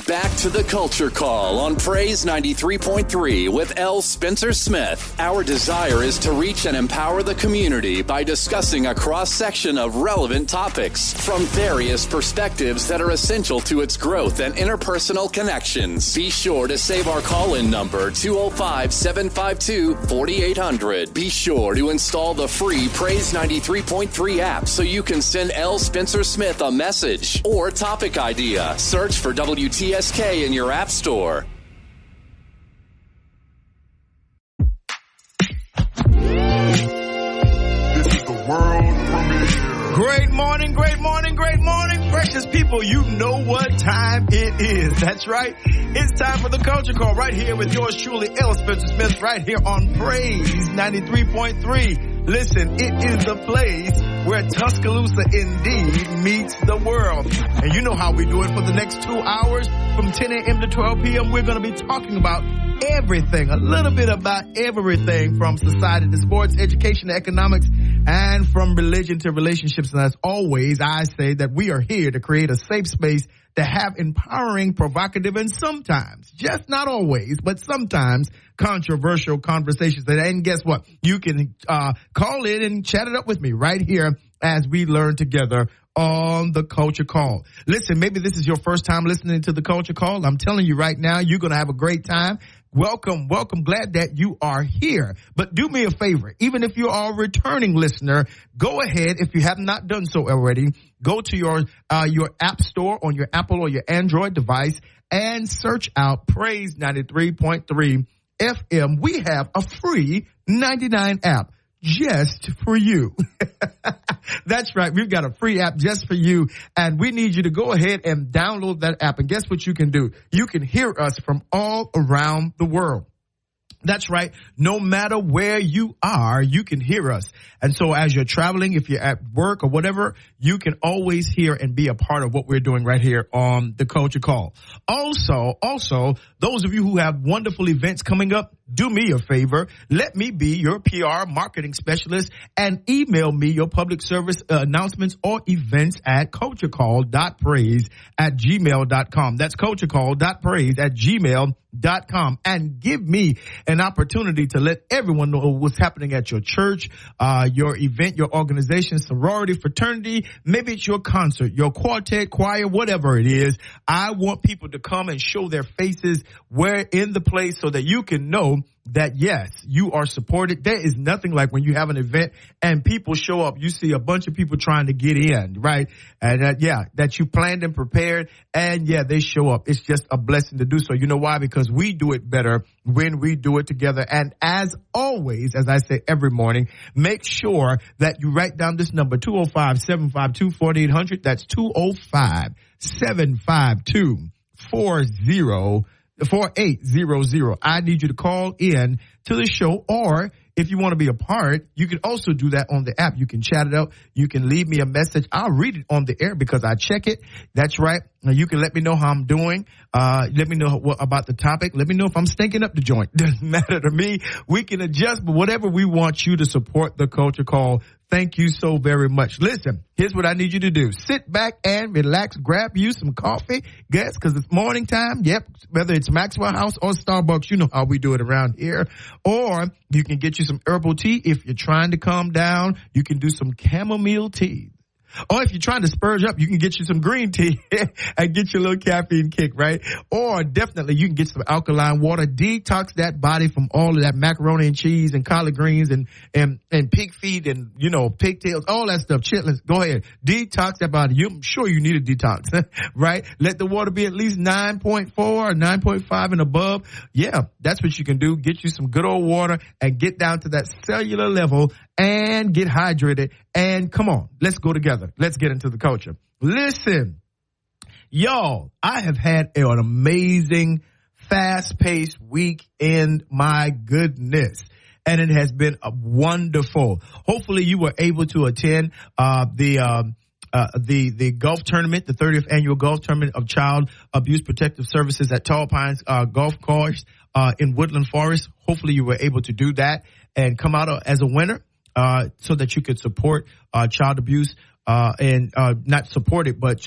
Back to the Culture Call on Praise 93.3 with L. Spencer Smith. Our desire is to reach and empower the community by discussing a cross-section of relevant topics from various perspectives that are essential to its growth and interpersonal connections. Be sure to save our call-in number, 205-752-4800. Be sure to install the free Praise 93.3 app so you can send L. Spencer Smith a message or topic idea. Search for WTSK in your app store. This is the world premiere. Great morning, great morning, great morning, precious people. You know what time it is. That's right. It's time for the Culture Call right here with yours truly, L. Spencer Smith, right here on Praise 93.3. Listen, it is the place where Tuscaloosa indeed meets the world. And you know how we do it for the next 2 hours from 10 a.m. to 12 p.m. We're going to be talking about everything, a little bit about everything from society to sports, education to economics, and from religion to relationships. And as always, I say that we are here to create a safe space to have empowering, provocative, and sometimes, just not always, but sometimes controversial conversations. And guess what? You can call in and chat it up with me right here as we learn together on the Culture Call. Listen, maybe this is your first time listening to the Culture Call. I'm telling you right now, you're going to have a great time. Welcome, welcome. Glad that you are here. But do me a favor. Even if you are a returning listener, go ahead. If you have not done so already, go to your app store on your Apple or your Android device and search out Praise 93.3 FM. We have a free 99 app just for you. That's right. We've got a free app just for you, and we need you to go ahead and download that app. And guess what you can do? You can hear us from all around the world. That's right. No matter where you are, you can hear us. And so as you're traveling, if you're at work or whatever, you can always hear and be a part of what we're doing right here on the Culture Call. Also, those of you who have wonderful events coming up, do me a favor. Let me be your PR marketing specialist and email me your public service announcements or events at culturecall.praise@gmail.com. That's culturecall.praise@gmail.com. And give me an opportunity to let everyone know what's happening at your church, your event, your organization, sorority, fraternity. Maybe it's your concert, your quartet, choir, whatever it is. I want people to come and show their faces where in the place so that you can know that, yes, you are supported. There is nothing like when you have an event and people show up. You see a bunch of people trying to get in, right? And that you planned and prepared, and they show up. It's just a blessing to do so. You know why? Because we do it better when we do it together. And as always, as I say every morning, make sure that you write down this number, 205-752-4800. That's 205-752-4800. I need you to call in to the show, or if you want to be a part, you can also do that on the app. You can chat it up. You can leave me a message. I'll read it on the air because I check it. That's right. Now you can let me know how I'm doing. Let me know about the topic. Let me know if I'm stinking up the joint. Doesn't matter to me. We can adjust, but whatever we want you to support the Culture Call. Thank you so very much. Listen, here's what I need you to do. Sit back and relax. Grab you some coffee. Guess, because it's morning time. Yep. Whether it's Maxwell House or Starbucks, you know how we do it around here. Or you can get you some herbal tea. If you're trying to calm down, you can do some chamomile tea. Or if you're trying to spurge up, you can get you some green tea and get your little caffeine kick, right? Or definitely you can get some alkaline water, detox that body from all of that macaroni and cheese and collard greens and pig feet and, pigtails, all that stuff, chitlins. Go ahead. Detox that body. I'm sure you need a detox, right? Let the water be at least 9.4 or 9.5 and above. Yeah, that's what you can do. Get you some good old water and get down to that cellular level and get hydrated. And come on, let's go together. Let's get into the culture. Listen, y'all, I have had an amazing, fast-paced weekend. My goodness. And it has been wonderful. Hopefully you were able to attend the golf tournament, the 30th annual golf tournament of Child Abuse Protective Services at Tall Pines Golf Course in Woodland Forest. Hopefully you were able to do that and come out as a winner. So that you could support child abuse and not support it, but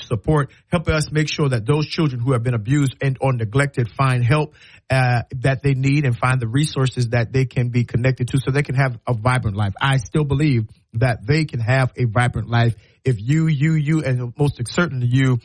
help us make sure that those children who have been abused and or neglected find help that they need and find the resources that they can be connected to so they can have a vibrant life. I still believe that they can have a vibrant life if you, and most certainly you,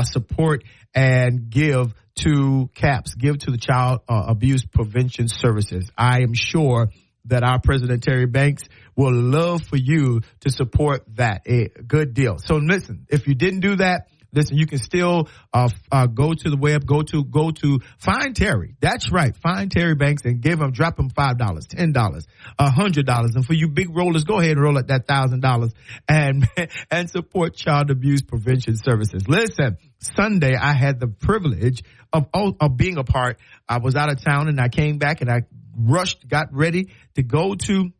support and give to CAPS, give to the Child Abuse Prevention Services. I am sure that our President Terry Banks will love for you to support that. A good deal. So listen, if you didn't do that, listen, you can still go to the web, go to find Terry. That's right. Find Terry Banks and drop him $5, $10, $100. And for you big rollers, go ahead and roll at that $1,000 and support Child Abuse Prevention Services. Listen, Sunday I had the privilege of being a part. I was out of town and I came back and I got ready to go to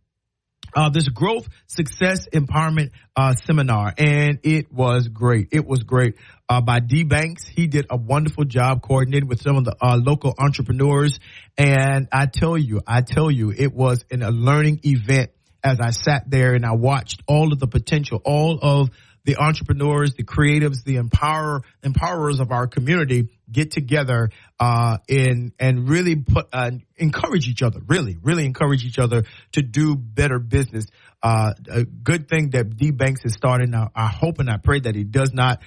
this Growth Success Empowerment seminar, and it was great. It was great by D Banks. He did a wonderful job coordinating with some of the local entrepreneurs, and I tell you, it was a learning event as I sat there and I watched all of the potential, all of the entrepreneurs, the creatives, the empowerers of our community get together and really encourage each other, really encourage each other to do better business. A good thing that D Banks has started. Now, I hope and I pray that he does not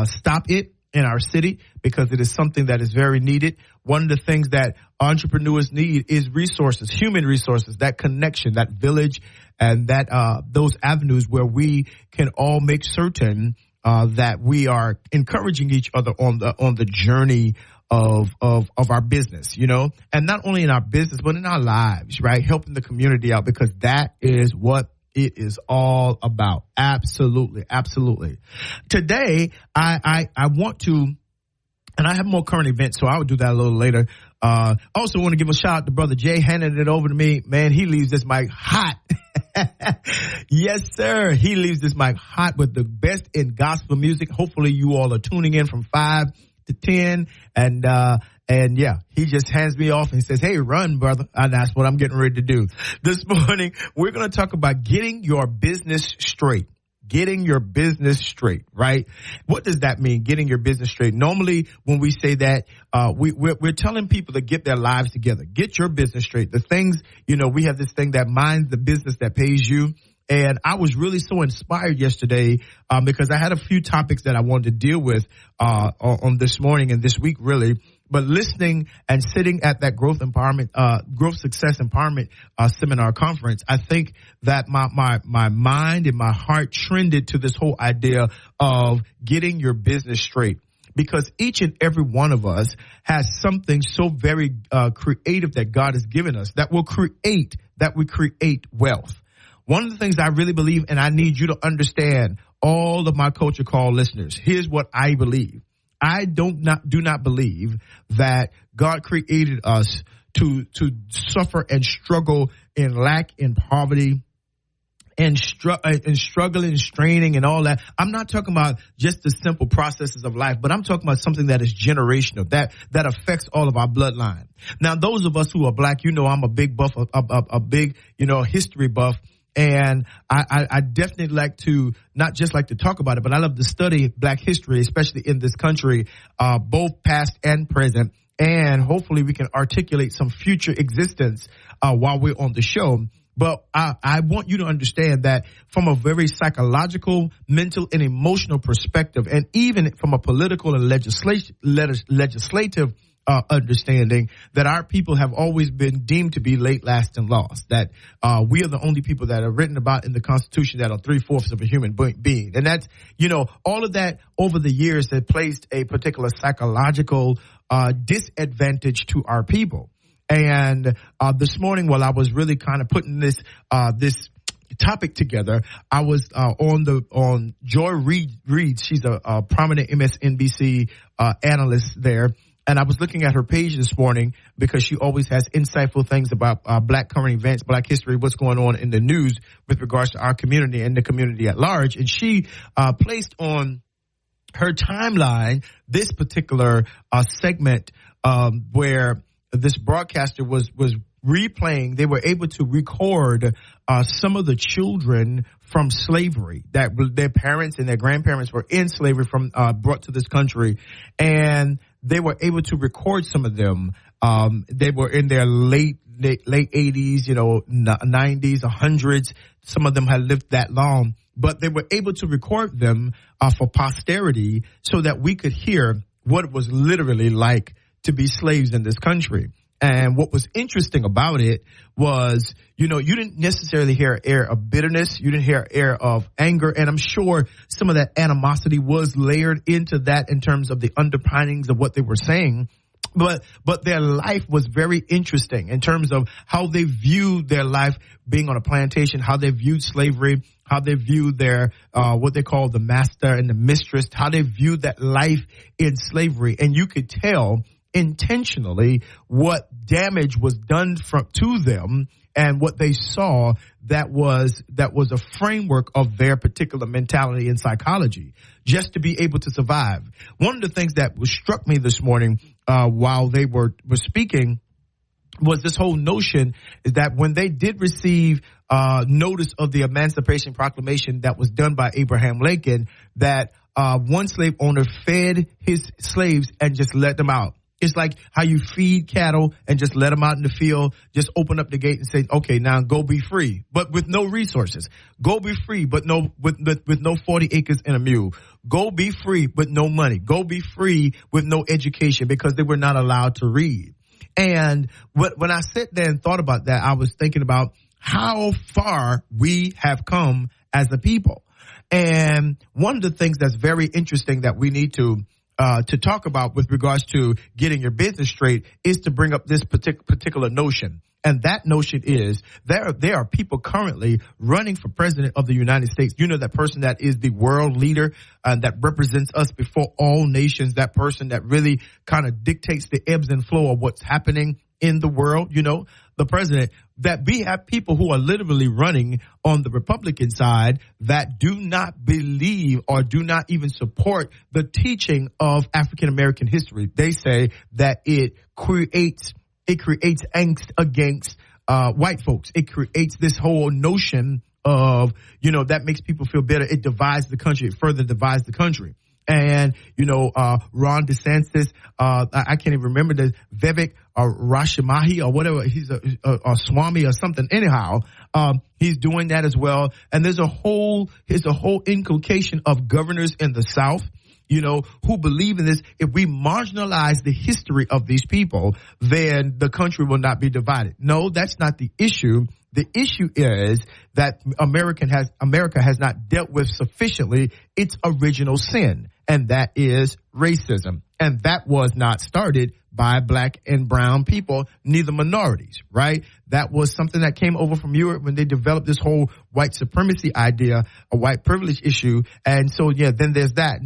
stop it in our city because it is something that is very needed. One of the things that entrepreneurs need is resources, human resources, that connection, that village, and that those avenues where we can all make certain that we are encouraging each other on the journey of our business, and not only in our business, but in our lives, right? Helping the community out, because that is what it is all about. Absolutely. Today, I want to, and I have more current events, so I will do that a little later. Also want to give a shout out to Brother Jay handing it over to me. Man, he leaves this mic hot. Yes, sir. He leaves this mic hot with the best in gospel music. Hopefully you all are tuning in from 5 to 10. And yeah, he just hands me off and says, hey, run, brother. And that's what I'm getting ready to do. This morning, we're going to talk about getting your business straight. Getting your business straight, right? What does that mean, getting your business straight? Normally, when we say that, we're telling people to get their lives together. Get your business straight. The things, we have this thing that minds the business that pays you. And I was really so inspired yesterday because I had a few topics that I wanted to deal with on this morning and this week, really. But listening and sitting at that Growth Success Empowerment seminar conference, I think that my mind and my heart trended to this whole idea of getting your business straight. Because each and every one of us has something so very creative that God has given us that will create wealth. One of the things I really believe, and I need you to understand, all of my Culture Call listeners, here's what I believe. I do not believe that God created us to suffer and struggle in lack, in poverty, and struggling and straining and all that. I'm not talking about just the simple processes of life, but I'm talking about something that is generational, that affects all of our bloodline. Now, those of us who are black, I'm a big buff, a big, history buff. And I definitely like to not just like to talk about it, but I love to study black history, especially in this country, both past and present. And hopefully we can articulate some future existence while we're on the show. But I want you to understand that from a very psychological, mental, and emotional perspective, and even from a political and legislative understanding, that our people have always been deemed to be late, last, and lost. That we are the only people that are written about in the Constitution that are 3/4 of a human being. And that's, all of that over the years has placed a particular psychological disadvantage to our people. And this morning, while I was really kind of putting this topic together, I was on Joy Reid. She's a prominent MSNBC analyst there. And I was looking at her page this morning because she always has insightful things about black current events, black history, what's going on in the news with regards to our community and the community at large. And she placed on her timeline this particular segment where this broadcaster was replaying. They were able to record some of the children from slavery, that their parents and their grandparents were in slavery from brought to this country, and they were able to record some of them. They were in their late 80s, 90s, 100s. Some of them had lived that long, but they were able to record them for posterity so that we could hear what it was literally like to be slaves in this country. And what was interesting about it was, you didn't necessarily hear an air of bitterness. You didn't hear an air of anger. And I'm sure some of that animosity was layered into that in terms of the underpinnings of what they were saying. But their life was very interesting in terms of how they viewed their life being on a plantation, how they viewed slavery, how they viewed their, what they call the master and the mistress, how they viewed that life in slavery. And you could tell intentionally what damage was done to them and what they saw that was a framework of their particular mentality and psychology just to be able to survive. One of the things that struck me this morning while they were speaking was this whole notion is that when they did receive notice of the Emancipation Proclamation that was done by Abraham Lincoln, that one slave owner fed his slaves and just let them out. It's like how you feed cattle and just let them out in the field, just open up the gate and say, okay, now go be free, but with no resources. Go be free, but with no 40 acres and a mule. Go be free, but no money. Go be free with no education because they were not allowed to read. And when I sat there and thought about that, I was thinking about how far we have come as a people. And one of the things that's very interesting that we need to talk about with regards to getting your business straight is to bring up this particular notion. And that notion is there are people currently running for president of the United States. That person that is the world leader that represents us before all nations, that person that really kind of dictates the ebbs and flow of what's happening in the world, the president, that we have people who are literally running on the Republican side that do not believe or do not even support the teaching of African American history. They say that it creates angst against white folks. It creates this whole notion of, that makes people feel better. It divides the country. It further divides the country. And, Ron DeSantis, I can't even remember the Vivek or Rashmahi or whatever. He's a Swami or something. Anyhow, he's doing that as well. And there's a whole inculcation of governors in the South, who believe in this. If we marginalize the history of these people, then the country will not be divided. No, that's not the issue. The issue is that America has not dealt with sufficiently its original sin, and that is racism. And that was not started by black and brown people, neither minorities, right? That was something that came over from Europe when they developed this whole white supremacy idea, a white privilege issue. And so, then there's that.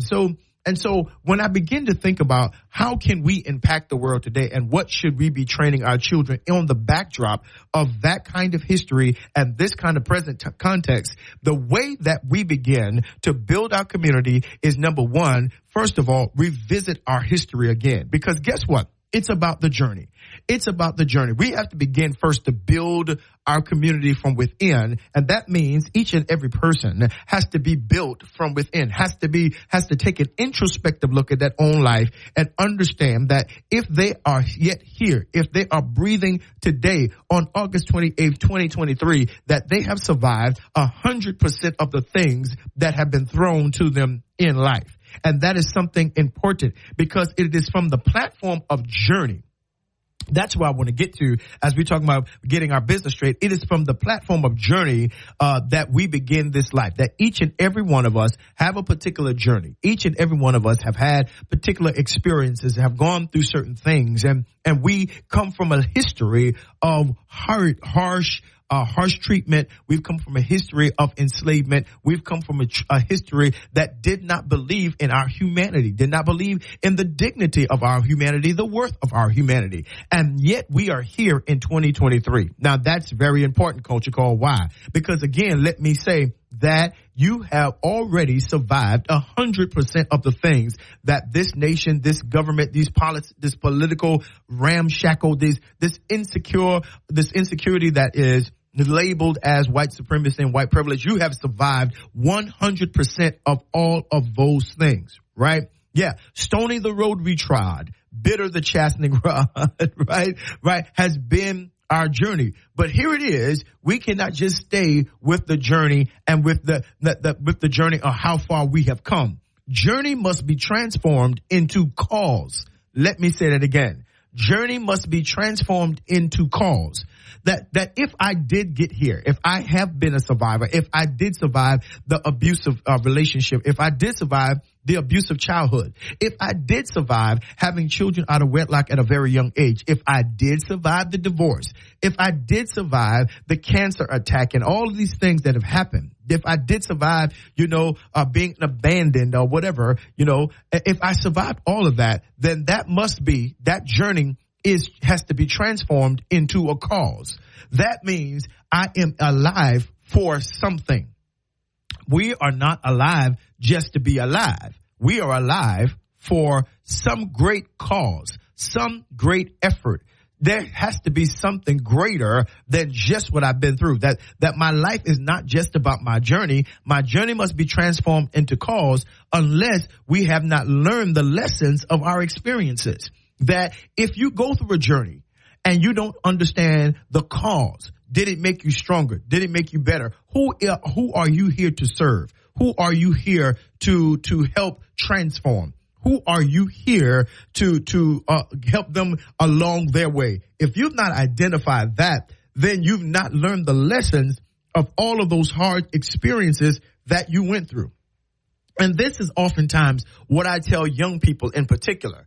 And so when I begin to think about how can we impact the world today and what should we be training our children on the backdrop of that kind of history and this kind of present context, the way that we begin to build our community is, number one, first of all, revisit our history again. Because guess what? It's about the journey. It's about the journey. We have to begin first to build our community from within. And that means each and every person has to be built from within, has to take an introspective look at their own life and understand that if they are yet here, if they are breathing today on August 28th, 2023, that they have survived 100% of the things that have been thrown to them in life. And that is something important because it is from the platform of journey. That's where I want to get to as we talk about getting our business straight. It is from the platform of journey that we begin this life, that each and every one of us have a particular journey. Each and every one of us have had particular experiences, have gone through certain things, and we come from a history of harsh treatment. We've come from a history of enslavement. We've come from a history that did not believe in our humanity, did not believe in the dignity of our humanity, the worth of our humanity. And yet we are here in 2023. Now that's very important, Culture Call. Why? Because again, let me say that you have already survived 100% of the things that this nation, this government, this political ramshackle, this insecurity that is labeled as white supremacy and white privilege, you have survived 100% of all of those things, right? Yeah. Stony the road we trod, bitter the chastening rod, right, has been our journey. But here it is. We cannot just stay with the journey and with the journey of how far we have come. Journey must be transformed into cause. Let me say that again. Journey must be transformed into cause. That if I did get here, if I have been a survivor, if I did survive the abusive relationship, if I did survive the abusive childhood, if I did survive having children out of wedlock at a very young age, if I did survive the divorce, if I did survive the cancer attack and all of these things that have happened, if I did survive, being abandoned or whatever, if I survived all of that, then that journey has to be transformed into a cause. That means I am alive for something. We are not alive just to be alive. We are alive for some great cause, some great effort. There has to be something greater than just what I've been through. That my life is not just about my journey. My journey must be transformed into cause unless we have not learned the lessons of our experiences. That if you go through a journey and you don't understand the cause, did it make you stronger? Did it make you better? Who are you here to serve? Who are you here to help transform? Who are you here to help them along their way? If you've not identified that, then you've not learned the lessons of all of those hard experiences that you went through. And this is oftentimes what I tell young people in particular.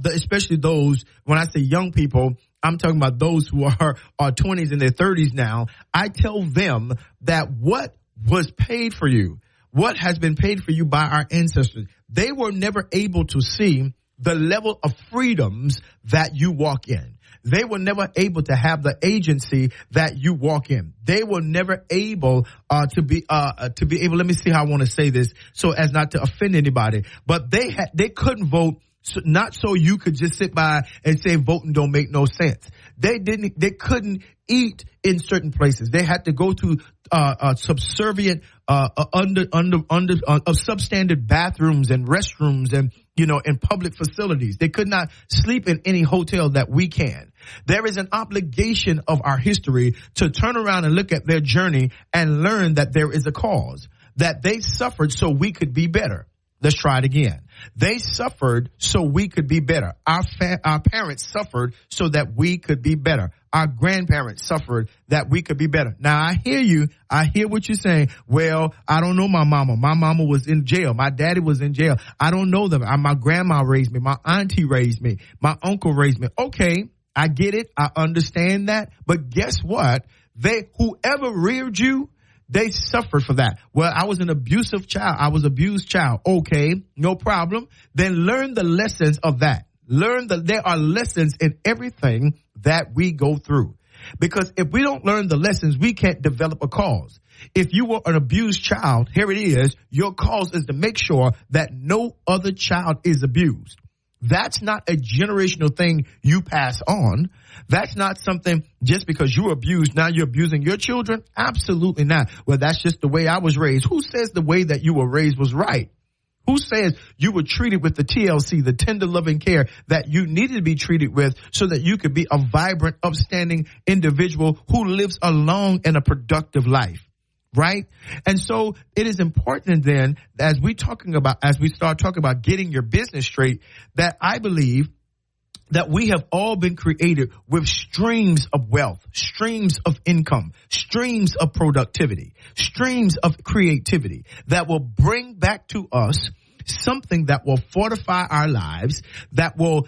Especially those, when I say young people, I'm talking about those who are 20s and their 30s now. I tell them that what was paid for you, what has been paid for you by our ancestors, they were never able to see the level of freedoms that you walk in. They were never able to have the agency that you walk in. They were never able to be able. Let me see how I want to say this so as not to offend anybody. But they couldn't vote. So, not so you could just sit by and say voting don't make no sense. They couldn't eat in certain places. They had to go to subservient substandard bathrooms and restrooms and in public facilities. They could not sleep in any hotel that we can. There is an obligation of our history to turn around and look at their journey and learn that there is a cause, that they suffered so we could be better. Let's try it again. They suffered so we could be better. Our parents suffered so that we could be better. Our grandparents suffered that we could be better. Now, I hear you. I hear what you're saying. Well, I don't know my mama. My mama was in jail. My daddy was in jail. I don't know them. My grandma raised me. My auntie raised me. My uncle raised me. Okay, I get it. I understand that. But guess what? Whoever reared you, they suffered for that. Well, I was an abusive child. I was abused child. Okay, no problem. Then learn the lessons of that. Learn that there are lessons in everything that we go through. Because if we don't learn the lessons, we can't develop a cause. If you were an abused child, here it is. Your cause is to make sure that no other child is abused. That's not a generational thing you pass on. That's not something just because you were abused, now you're abusing your children. Absolutely not. Well, that's just the way I was raised. Who says the way that you were raised was right? Who says you were treated with the TLC, the tender loving care that you needed to be treated with so that you could be a vibrant, upstanding individual who lives a long and a productive life? Right? And so it is important then, as we start talking about getting your business straight, that I believe that we have all been created with streams of wealth, streams of income, streams of productivity, streams of creativity that will bring back to us something that will fortify our lives, that will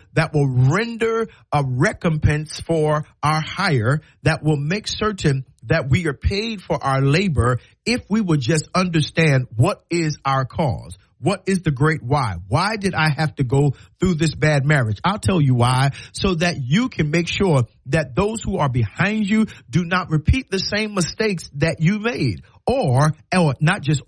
render a recompense for our hire, that will make certain that we are paid for our labor if we would just understand what is our cause. What is the great why? Why did I have to go through this bad marriage? I'll tell you why, so that you can make sure that those who are behind you do not repeat the same mistakes that you made. Or not just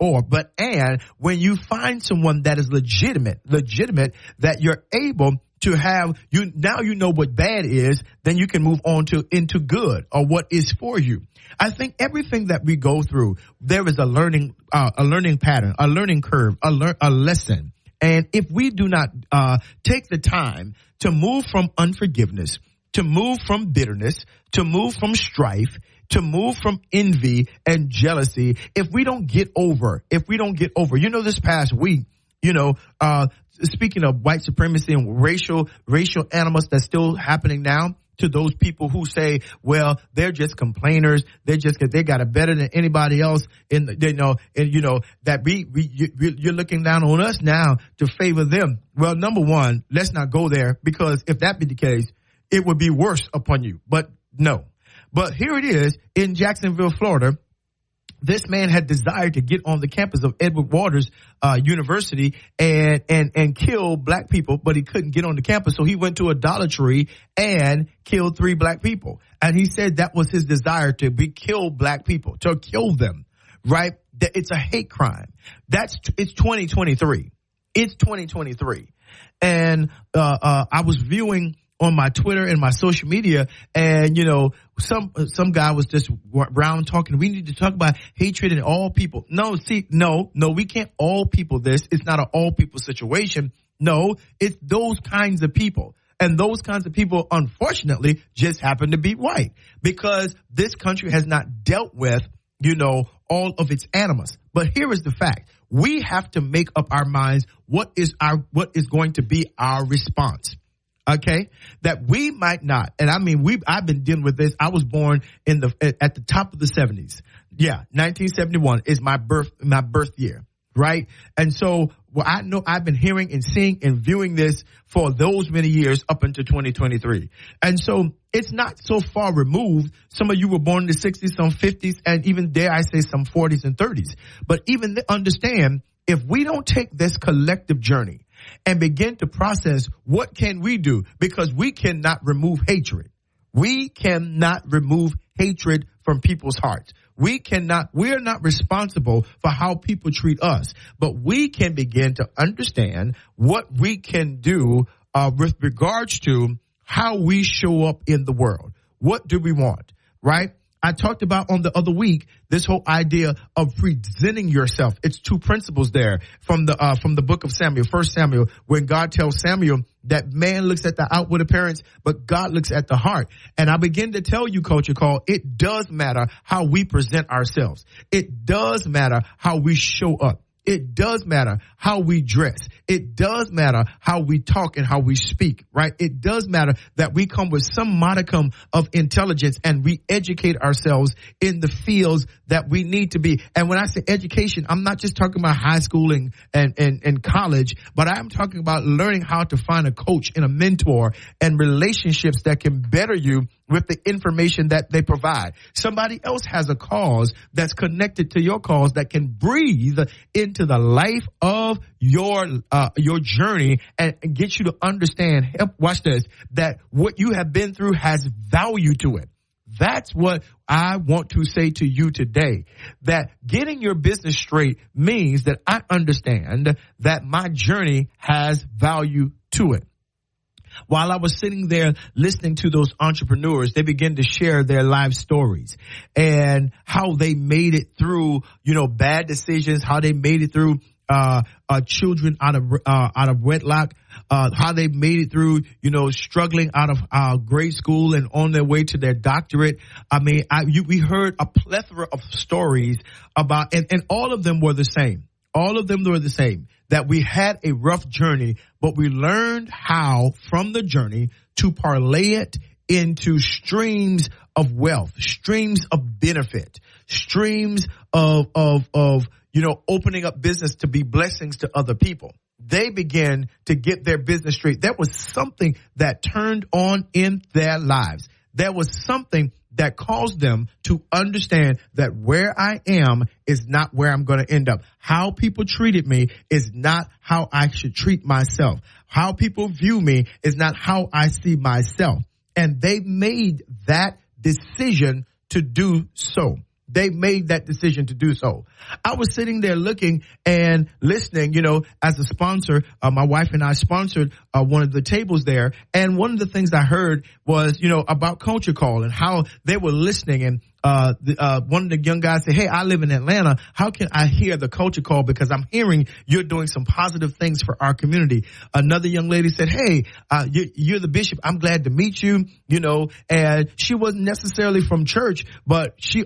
and when you find someone that is legitimate, that you're able to have you now you know what bad is, then you can move on into good or what is for you. I think everything that we go through, there is a learning pattern, a learning curve, a lesson. And if we do not take the time to move from unforgiveness, to move from bitterness, to move from strife, to move from envy and jealousy, if we don't get over, this past week, speaking of white supremacy and racial animus that's still happening now, to those people who say, well, they're just complainers. They got it better than anybody else you're looking down on us now to favor them. Well, number one, let's not go there, because if that be the case, it would be worse upon you. But no. But here it is in Jacksonville, Florida. This man had desired to get on the campus of Edward Waters University and kill black people, but he couldn't get on the campus. So he went to a Dollar Tree and killed 3 black people. And he said that was his desire, to kill black people, to kill them, right? It's a hate crime. It's 2023. It's 2023. And I was viewing on my Twitter and my social media, and some guy was just round talking. We need to talk about hatred in all people. No, we can't all people this. It's not an all people situation. No, it's those kinds of people. And those kinds of people, unfortunately, just happen to be white, because this country has not dealt with, all of its animus. But here is the fact. We have to make up our minds what is going to be our response. Okay, that we might not, and I mean, I've been dealing with this. I was born at the top of the 70s. Yeah, 1971 is my birth year, right? And so, I know I've been hearing and seeing and viewing this for those many years up until 2023. And so it's not so far removed. Some of you were born in the 60s, some 50s, and even dare I say some 40s and 30s. But even understand, if we don't take this collective journey and begin to process, what can we do? Because we cannot remove hatred. We cannot remove hatred from people's hearts. We are not responsible for how people treat us, but we can begin to understand what we can do with regards to how we show up in the world. What do we want, right? I talked about on the other week this whole idea of presenting yourself. It's 2 principles there from the book of Samuel, 1 Samuel, when God tells Samuel that man looks at the outward appearance, but God looks at the heart. And I begin to tell you, Culture Call, it does matter how we present ourselves. It does matter how we show up. It does matter how we dress. It does matter how we talk and how we speak, right? It does matter that we come with some modicum of intelligence and we educate ourselves in the fields that we need to be. And when I say education, I'm not just talking about high school and college, but I'm talking about learning how to find a coach and a mentor and relationships that can better you with the information that they provide. Somebody else has a cause that's connected to your cause that can breathe into the life of your journey and get you to understand, watch this, that what you have been through has value to it. That's what I want to say to you today, that getting your business straight means that I understand that my journey has value to it. While I was sitting there listening to those entrepreneurs, they began to share their life stories and how they made it through, bad decisions, how they made it through children out of wedlock, how they made it through, struggling out of grade school and on their way to their doctorate. I mean, we heard a plethora of stories about, and all of them were the same. All of them were the same, that we had a rough journey, but we learned how from the journey to parlay it into streams of wealth, streams of benefit, streams of opening up business to be blessings to other people. They began to get their business straight. There was something that turned on in their lives. There was something that caused them to understand that where I am is not where I'm going to end up. How people treated me is not how I should treat myself. How people view me is not how I see myself. And they made that decision to do so. They made that decision to do so. I was sitting there looking and listening, as a sponsor. My wife and I sponsored one of the tables there. And one of the things I heard was, about Culture Call and how they were listening. And one of the young guys said, hey, I live in Atlanta. How can I hear the Culture Call? Because I'm hearing you're doing some positive things for our community. Another young lady said, hey, you're the bishop. I'm glad to meet you, and she wasn't necessarily from church, but she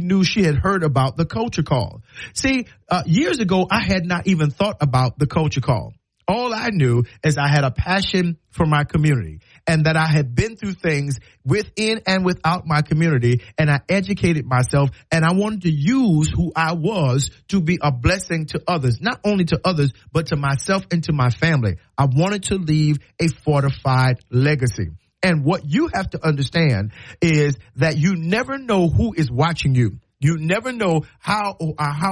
knew she had heard about the Culture Call. See, years ago, I had not even thought about the Culture Call. All I knew is I had a passion for my community and that I had been through things within and without my community, and I educated myself, and I wanted to use who I was to be a blessing to others, not only to others, but to myself and to my family. I wanted to leave a fortified legacy. And what you have to understand is that you never know who is watching you. You never know how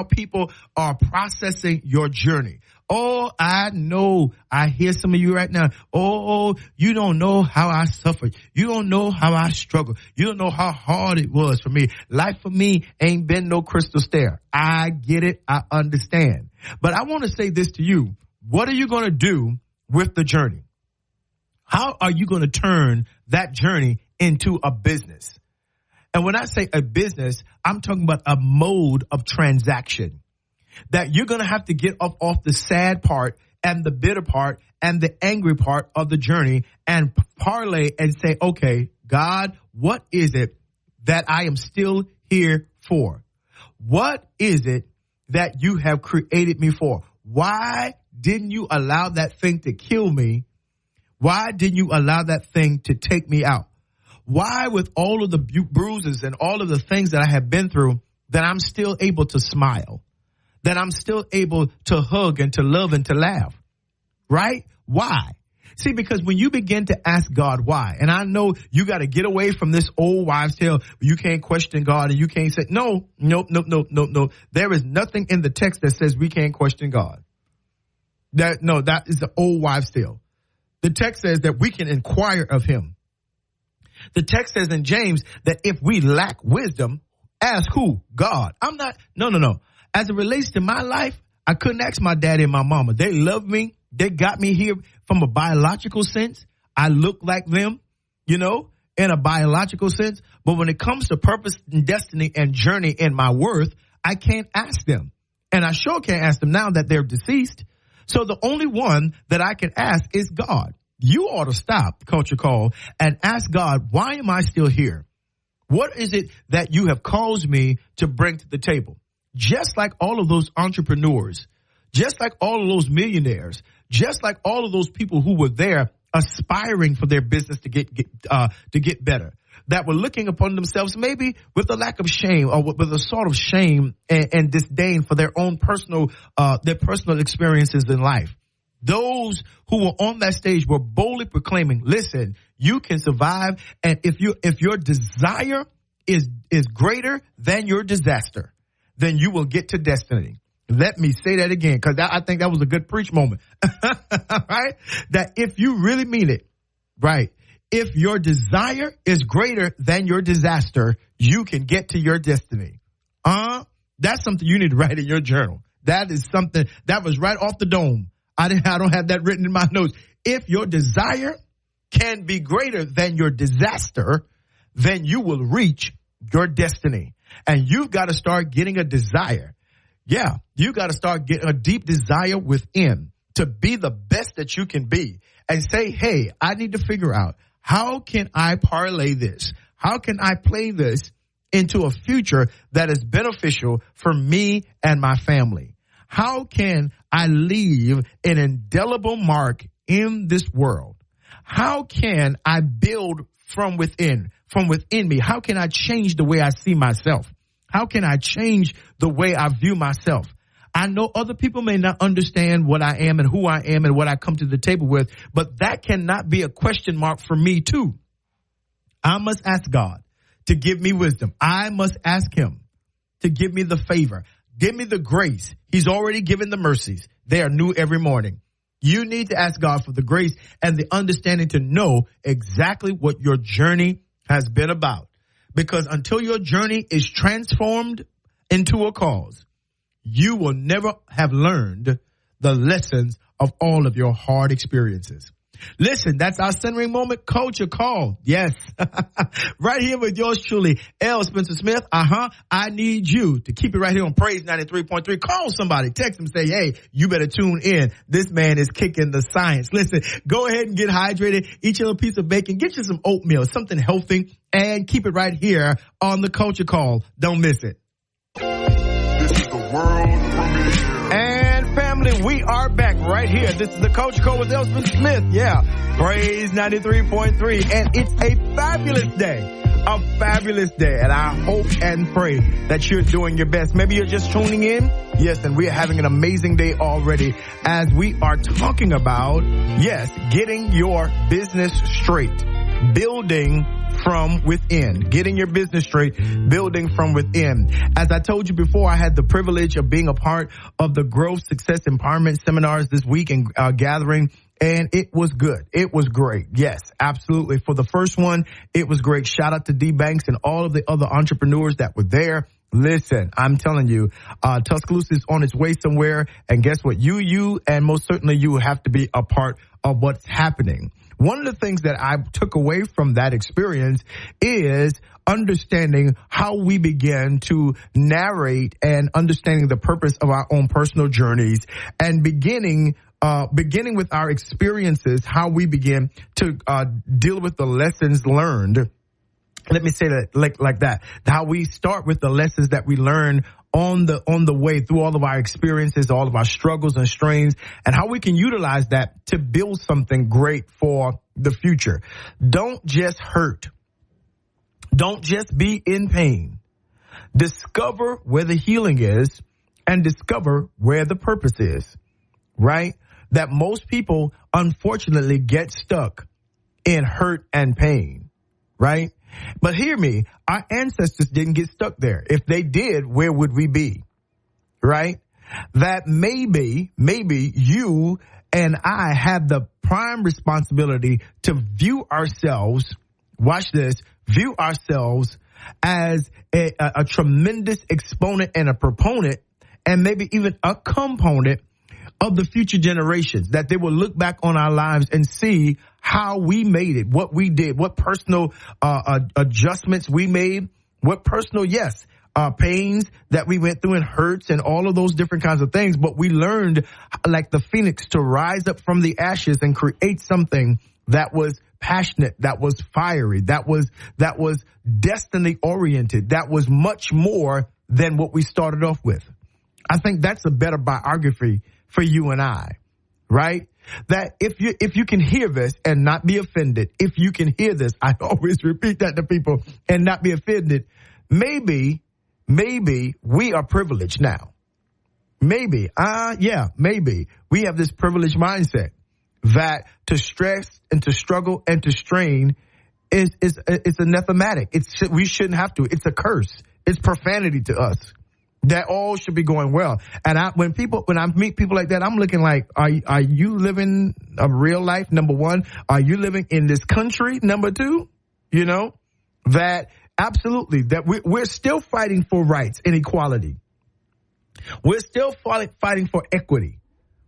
people are processing your journey. Oh, I know. I hear some of you right now. Oh, you don't know how I suffered. You don't know how I struggled. You don't know how hard it was for me. Life for me ain't been no crystal stair. I get it. I understand. But I want to say this to you. What are you going to do with the journey? How are you going to turn that journey into a business? And when I say a business, I'm talking about a mode of transaction that you're going to have to get up off the sad part and the bitter part and the angry part of the journey and parlay and say, okay, God, what is it that I am still here for? What is it that you have created me for? Why didn't you allow that thing to kill me? Why didn't you allow that thing to take me out? Why, with all of the bruises and all of the things that I have been through, that I'm still able to smile, that I'm still able to hug and to love and to laugh, right? Why? See, because when you begin to ask God why, and I know you got to get away from this old wives' tale, you can't question God and you can't say, no. There is nothing in the text that says we can't question God. That is the old wives' tale. The text says that we can inquire of him. The text says in James that if we lack wisdom, ask who? God. No. As it relates to my life, I couldn't ask my daddy and my mama. They love me. They got me here from a biological sense. I look like them, in a biological sense. But when it comes to purpose and destiny and journey and my worth, I can't ask them. And I sure can't ask them now that they're deceased. So the only one that I can ask is God. You ought to stop, Culture Call, and ask God, why am I still here? What is it that you have caused me to bring to the table? Just like all of those entrepreneurs, just like all of those millionaires, just like all of those people who were there aspiring for their business to get better, that were looking upon themselves maybe with a lack of shame or with a sort of shame and disdain for their own personal experiences in life. Those who were on that stage were boldly proclaiming, listen, you can survive. And if your desire is greater than your disaster, then you will get to destiny. Let me say that again, because I think that was a good preach moment. Right? That if you really mean it, right? If your desire is greater than your disaster, you can get to your destiny. That's something you need to write in your journal. That is something that was right off the dome. I don't have that written in my notes. If your desire can be greater than your disaster, then you will reach your destiny. And you've got to start getting a desire. Yeah, you got to start getting a deep desire within to be the best that you can be and say, hey, I need to figure out, how can I parlay this? How can I play this into a future that is beneficial for me and my family? How can I leave an indelible mark in this world? How can I build from within me? How can I change the way I see myself? How can I change the way I view myself? I know other people may not understand what I am and who I am and what I come to the table with, but that cannot be a question mark for me too. I must ask God to give me wisdom. I must ask him to give me the favor. Give me the grace. He's already given the mercies. They are new every morning. You need to ask God for the grace and the understanding to know exactly what your journey has been about. Because until your journey is transformed into a cause, you will never have learned the lessons of all of your hard experiences. Listen, that's our centering moment culture call. Yes. Right here with yours truly, L. Spencer Smith. I need you to keep it right here on Praise 93.3. Call somebody, text them, say, hey, you better tune in. This man is kicking the science. Listen, go ahead and get hydrated. Eat your piece of bacon. Get you some oatmeal, something healthy, and keep it right here on the culture call. Don't miss it. This is the world premiere. And family, we are back right here. This is the Culture Call with Elspeth Smith. Yeah, Praise 93.3. And it's a fabulous day. A fabulous day. And I hope and pray that you're doing your best. Maybe you're just tuning in. Yes, and we're having an amazing day already as we are talking about, yes, getting your business straight. Building from within, getting your business straight, building from within. As I told you before, I had the privilege of being a part of the Growth Success Empowerment Seminars this week and gathering, and it was good. It was great. Yes, absolutely. For the first one, it was great. Shout out to D Banks and all of the other entrepreneurs that were there. Listen, I'm telling you, Tuscaloosa is on its way somewhere, and guess what? You, and most certainly you have to be a part of what's happening. One of the things that I took away from that experience is understanding how we begin to narrate and understanding the purpose of our own personal journeys and beginning with our experiences, how we begin to deal with the lessons learned. Let me say that like that. How we start with the lessons that we learn on the way through all of our experiences, all of our struggles and strains, and how we can utilize that to build something great for the future. Don't just hurt. Don't just be in pain. Discover where the healing is and discover where the purpose is, right? That most people, unfortunately, get stuck in hurt and pain, right? But hear me, our ancestors didn't get stuck there. If they did, where would we be? Right? That maybe you and I have the prime responsibility to view ourselves, watch this, view ourselves as a tremendous exponent and a proponent and maybe even a component of the future generations, that they will look back on our lives and see how we made it, what we did, what personal adjustments we made, what personal, pains that we went through and hurts and all of those different kinds of things. But we learned, like the phoenix, to rise up from the ashes and create something that was passionate, that was fiery, that was destiny oriented, that was much more than what we started off with. I think that's a better biography for you and I, right? That if you can hear this and not be offended, if you can hear this, I always repeat that to people, and not be offended, maybe we are privileged now. Maybe we have this privileged mindset that to stress and to struggle and to strain is anathematic. We shouldn't have to. It's a curse. It's profanity to us. That all should be going well. And when I meet people like that, I'm looking like, are you living a real life? Number one, are you living in this country? Number two, that absolutely, that we're still fighting for rights and equality. We're still fighting for equity.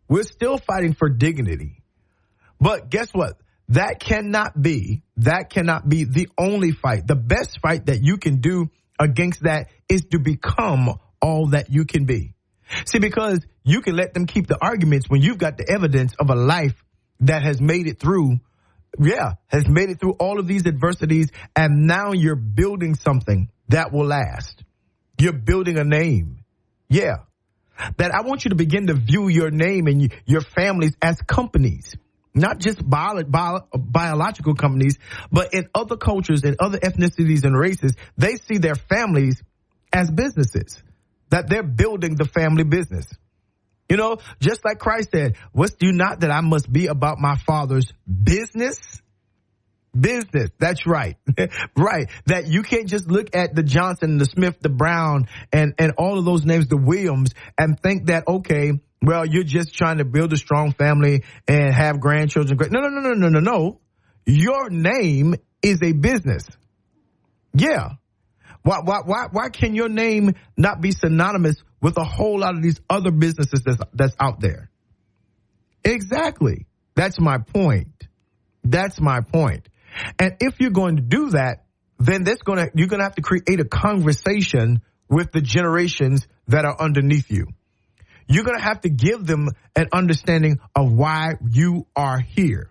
We're still fighting for dignity. But guess what? That cannot be the only fight. The best fight that you can do against that is to become all that you can be. See, because you can let them keep the arguments when you've got the evidence of a life that has made it through all of these adversities, and now you're building something that will last. You're building a name. Yeah. That I want you to begin to view your name and your families as companies, not just biological companies, but in other cultures and other ethnicities and races, they see their families as businesses. That they're building the family business. Just like Christ said, "Wist you not that I must be about my Father's business?" Business. That's right. Right. That you can't just look at the Johnson, the Smith, the Brown, and all of those names, the Williams, and think that, okay, well, you're just trying to build a strong family and have grandchildren. No. Your name is a business. Yeah. Why can your name not be synonymous with a whole lot of these other businesses that's out there? Exactly. That's my point. That's my point. And if you're going to do that, then you're going to have to create a conversation with the generations that are underneath you. You're going to have to give them an understanding of why you are here.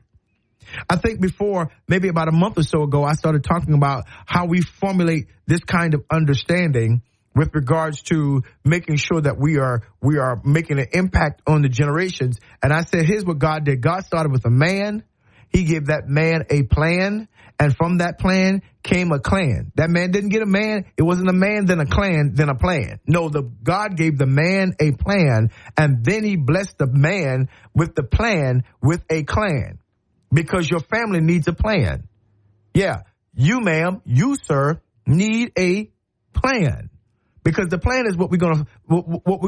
I think before, maybe about a month or so ago, I started talking about how we formulate this kind of understanding with regards to making sure that we are making an impact on the generations. And I said, here's what God did. God started with a man. He gave that man a plan. And from that plan came a clan. That man didn't get a man. It wasn't a man, then a clan, then a plan. No, God gave the man a plan. And then he blessed the man with the plan with a clan. Because your family needs a plan. Yeah, you, ma'am, you, sir, need a plan. Because the plan is what we're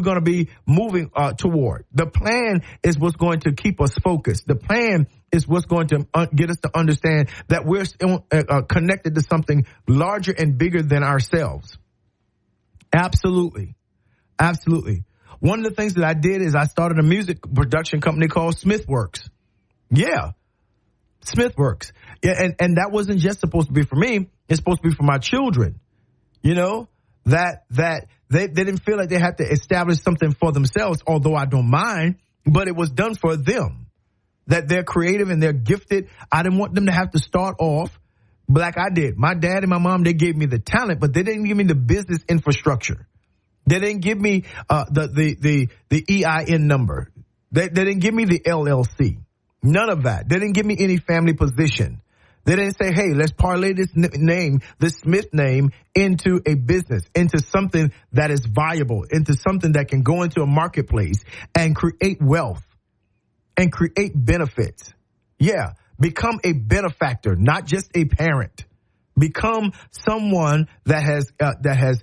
gonna be moving toward. The plan is what's going to keep us focused. The plan is what's going to get us to understand that we're connected to something larger and bigger than ourselves. Absolutely, absolutely. One of the things that I did is I started a music production company called Smithworks. Yeah. Smithworks. Yeah, and that wasn't just supposed to be for me. It's supposed to be for my children. You know, that they didn't feel like they had to establish something for themselves, although I don't mind, but it was done for them. That they're creative and they're gifted. I didn't want them to have to start off like I did. My dad and my mom, they gave me the talent, but they didn't give me the business infrastructure. They didn't give me the EIN number. They didn't give me the LLC. None of that. They didn't give me any family position. They didn't say, hey, let's parlay this name, this Smith name, into a business, into something that is viable, into something that can go into a marketplace and create wealth and create benefits. Yeah, become a benefactor, not just a parent. Become someone that has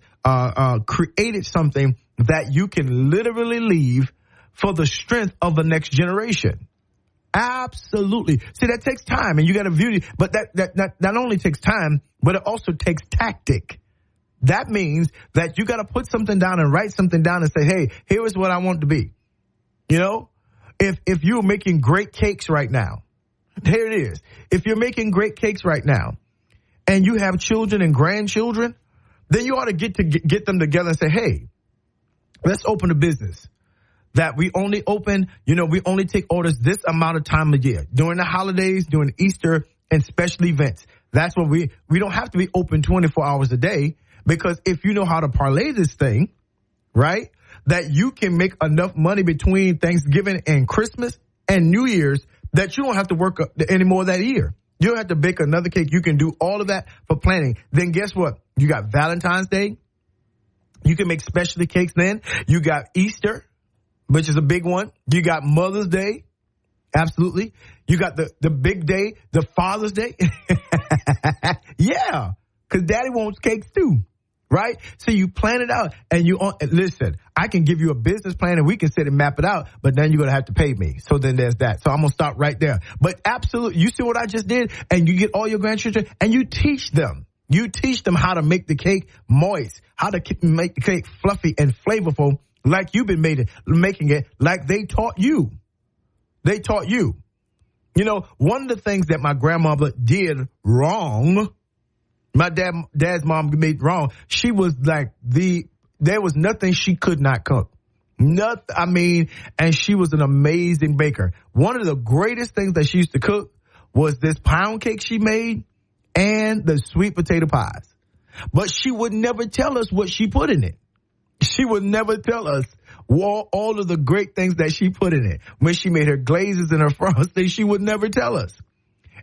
created something that you can literally leave for the strength of the next generation. Absolutely. See, that takes time, and you got to view it. But that not only takes time, but it also takes tactic. That means that you got to put something down and write something down and say, hey, here is what I want to be. You know, if you're making great cakes right now, here it is. If you're making great cakes right now and you have children and grandchildren, then you ought to get them together and say, hey, let's open a business. That we only open, we only take orders this amount of time a year. During the holidays, during Easter, and special events. That's what we don't have to be open 24 hours a day, because if you know how to parlay this thing, right, that you can make enough money between Thanksgiving and Christmas and New Year's that you don't have to work anymore that year. You don't have to bake another cake. You can do all of that for planning. Then guess what? You got Valentine's Day. You can make specialty cakes then. You got Easter, which is a big one. You got Mother's Day. Absolutely. You got the big day, the Father's Day. Yeah, because Daddy wants cakes too, right? So you plan it out, and listen, I can give you a business plan and we can sit and map it out, but then you're going to have to pay me. So then there's that. So I'm going to stop right there. But absolutely, you see what I just did? And you get all your grandchildren and you teach them. You teach them how to make the cake moist, how to make the cake fluffy and flavorful, like you've been making it, like they taught you. They taught you. One of the things that my grandmother did wrong, my dad's mom made wrong, she was like there was nothing she could not cook. Nothing, and she was an amazing baker. One of the greatest things that she used to cook was this pound cake she made and the sweet potato pies. But she would never tell us what she put in it. She would never tell us all of the great things that she put in it. When she made her glazes and her frosting, she would never tell us.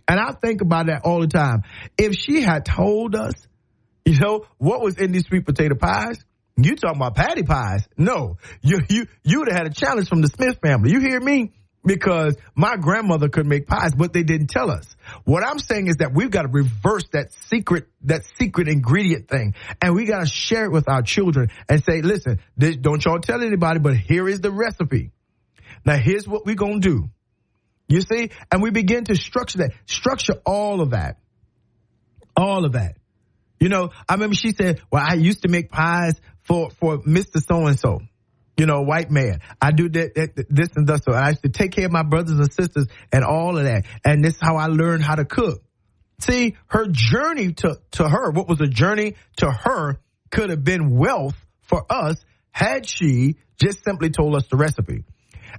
And I think about that all the time. If she had told us, what was in these sweet potato pies, you talking about patty pies. No, you would have had a challenge from the Smith family. You hear me? Because my grandmother could make pies, but they didn't tell us. What I'm saying is that we've got to reverse that secret ingredient thing. And we got to share it with our children and say, listen, don't y'all tell anybody, but here is the recipe. Now, here's what we're going to do. You see? And we begin to structure all of that. All of that. You know, I remember she said, well, I used to make pies for Mr. So-and-so, you know, white man. I do this and that. So I used to take care of my brothers and sisters and all of that. And this is how I learned how to cook. See, her journey to her, what was a journey to her could have been wealth for us had she just simply told us the recipe.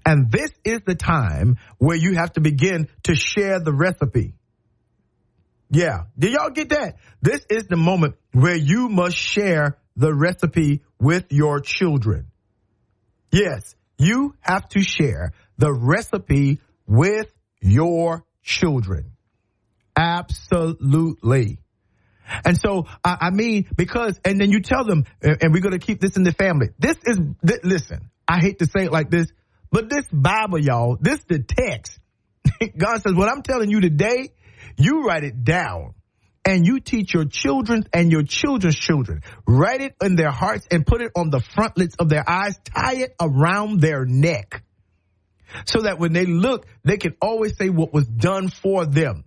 And this is the time where you have to begin to share the recipe. Yeah. Did y'all get that? This is the moment where you must share the recipe with your children. Yes, you have to share the recipe with your children. Absolutely. And so, I mean, because, and then you tell them, and we're going to keep this in the family. Listen, I hate to say it like this, but this Bible, y'all, this the text. God says, what I'm telling you today, you write it down and you teach your children and your children's children. Write it in their hearts and put it on the frontlets of their eyes. Tie it around their neck so that when they look, they can always say what was done for them.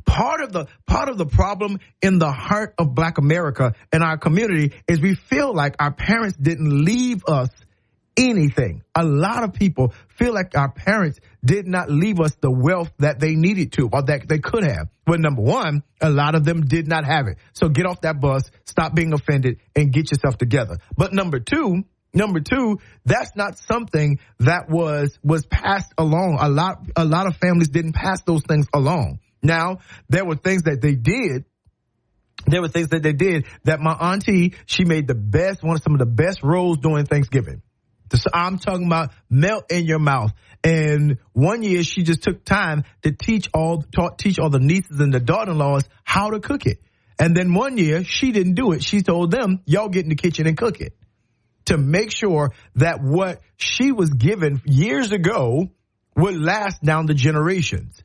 Part of the problem in the heart of Black America and our community is we feel like our parents didn't leave us anything. A lot of people feel like our parents did not leave us the wealth that they needed to or that they could have. Well, number one, a lot of them did not have it. So get off that bus, stop being offended, and get yourself together. But number two, that's not something that was passed along. A lot of families didn't pass those things along. Now, there were things that they did. There were things that they did that my auntie, she made some of the best rolls during Thanksgiving. So I'm talking about melt in your mouth. And one year she just took time to teach all the nieces and the daughter-in-laws how to cook it. And then one year she didn't do it. She told them, y'all get in the kitchen and cook it, to make sure that what she was given years ago would last down the generations.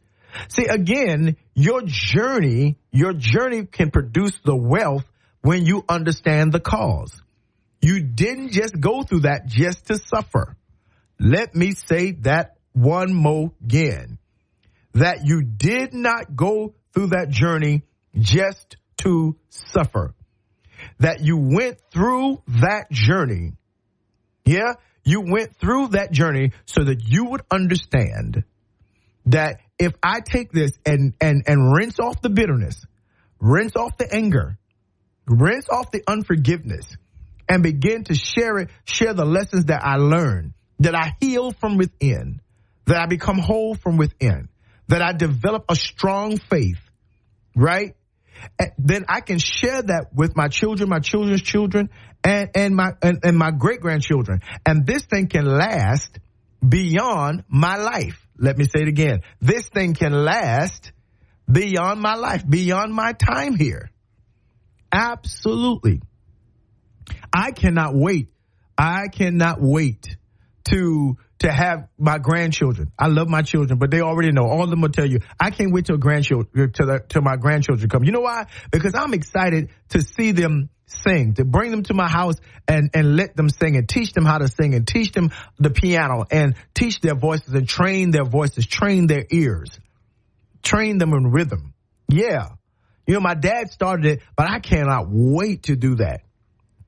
See, again, your journey can produce the wealth when you understand the cause. You didn't just go through that just to suffer. Let me say that one more again. That you did not go through that journey just to suffer. That you went through that journey. Yeah, you went through that journey so that you would understand that if I take this and rinse off the bitterness, rinse off the anger, rinse off the unforgiveness, and begin to share the lessons that I learned, that I heal from within, that I become whole from within, that I develop a strong faith, right? Then I can share that with my children, my children's children, and my great-grandchildren. And this thing can last beyond my life. Let me say it again. This thing can last beyond my life, beyond my time here. Absolutely. I cannot wait to have my grandchildren. I love my children, but they already know. All of them will tell you, I can't wait till my grandchildren come. You know why? Because I'm excited to see them sing, to bring them to my house and let them sing and teach them how to sing and teach them the piano and teach their voices and train their voices, train their ears, train them in rhythm. Yeah. You know, my dad started it, but I cannot wait to do that.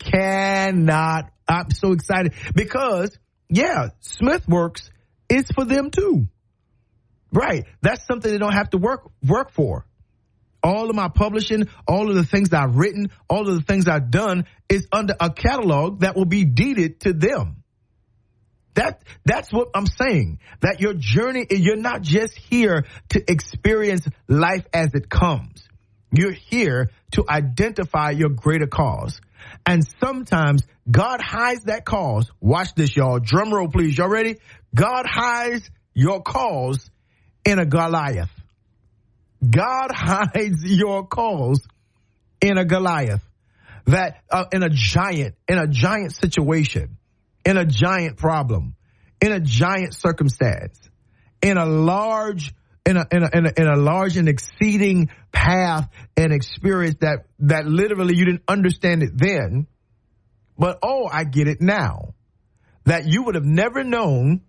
I'm so excited because, yeah, Smithworks is for them too. Right. That's something they don't have to work for. All of my publishing, all of the things I've written, all of the things I've done is under a catalog that will be deeded to them. That's what I'm saying. That your journey, you're not just here to experience life as it comes. You're here to identify your greater cause. And sometimes God hides that cause. Watch this, y'all. Drum roll, please. Y'all ready? God hides your cause in a Goliath. God hides your cause in a Goliath, that in a giant situation, in a giant problem, in a giant circumstance, in a large and exceeding path and experience that literally you didn't understand it then, but I get it now. That you would have never known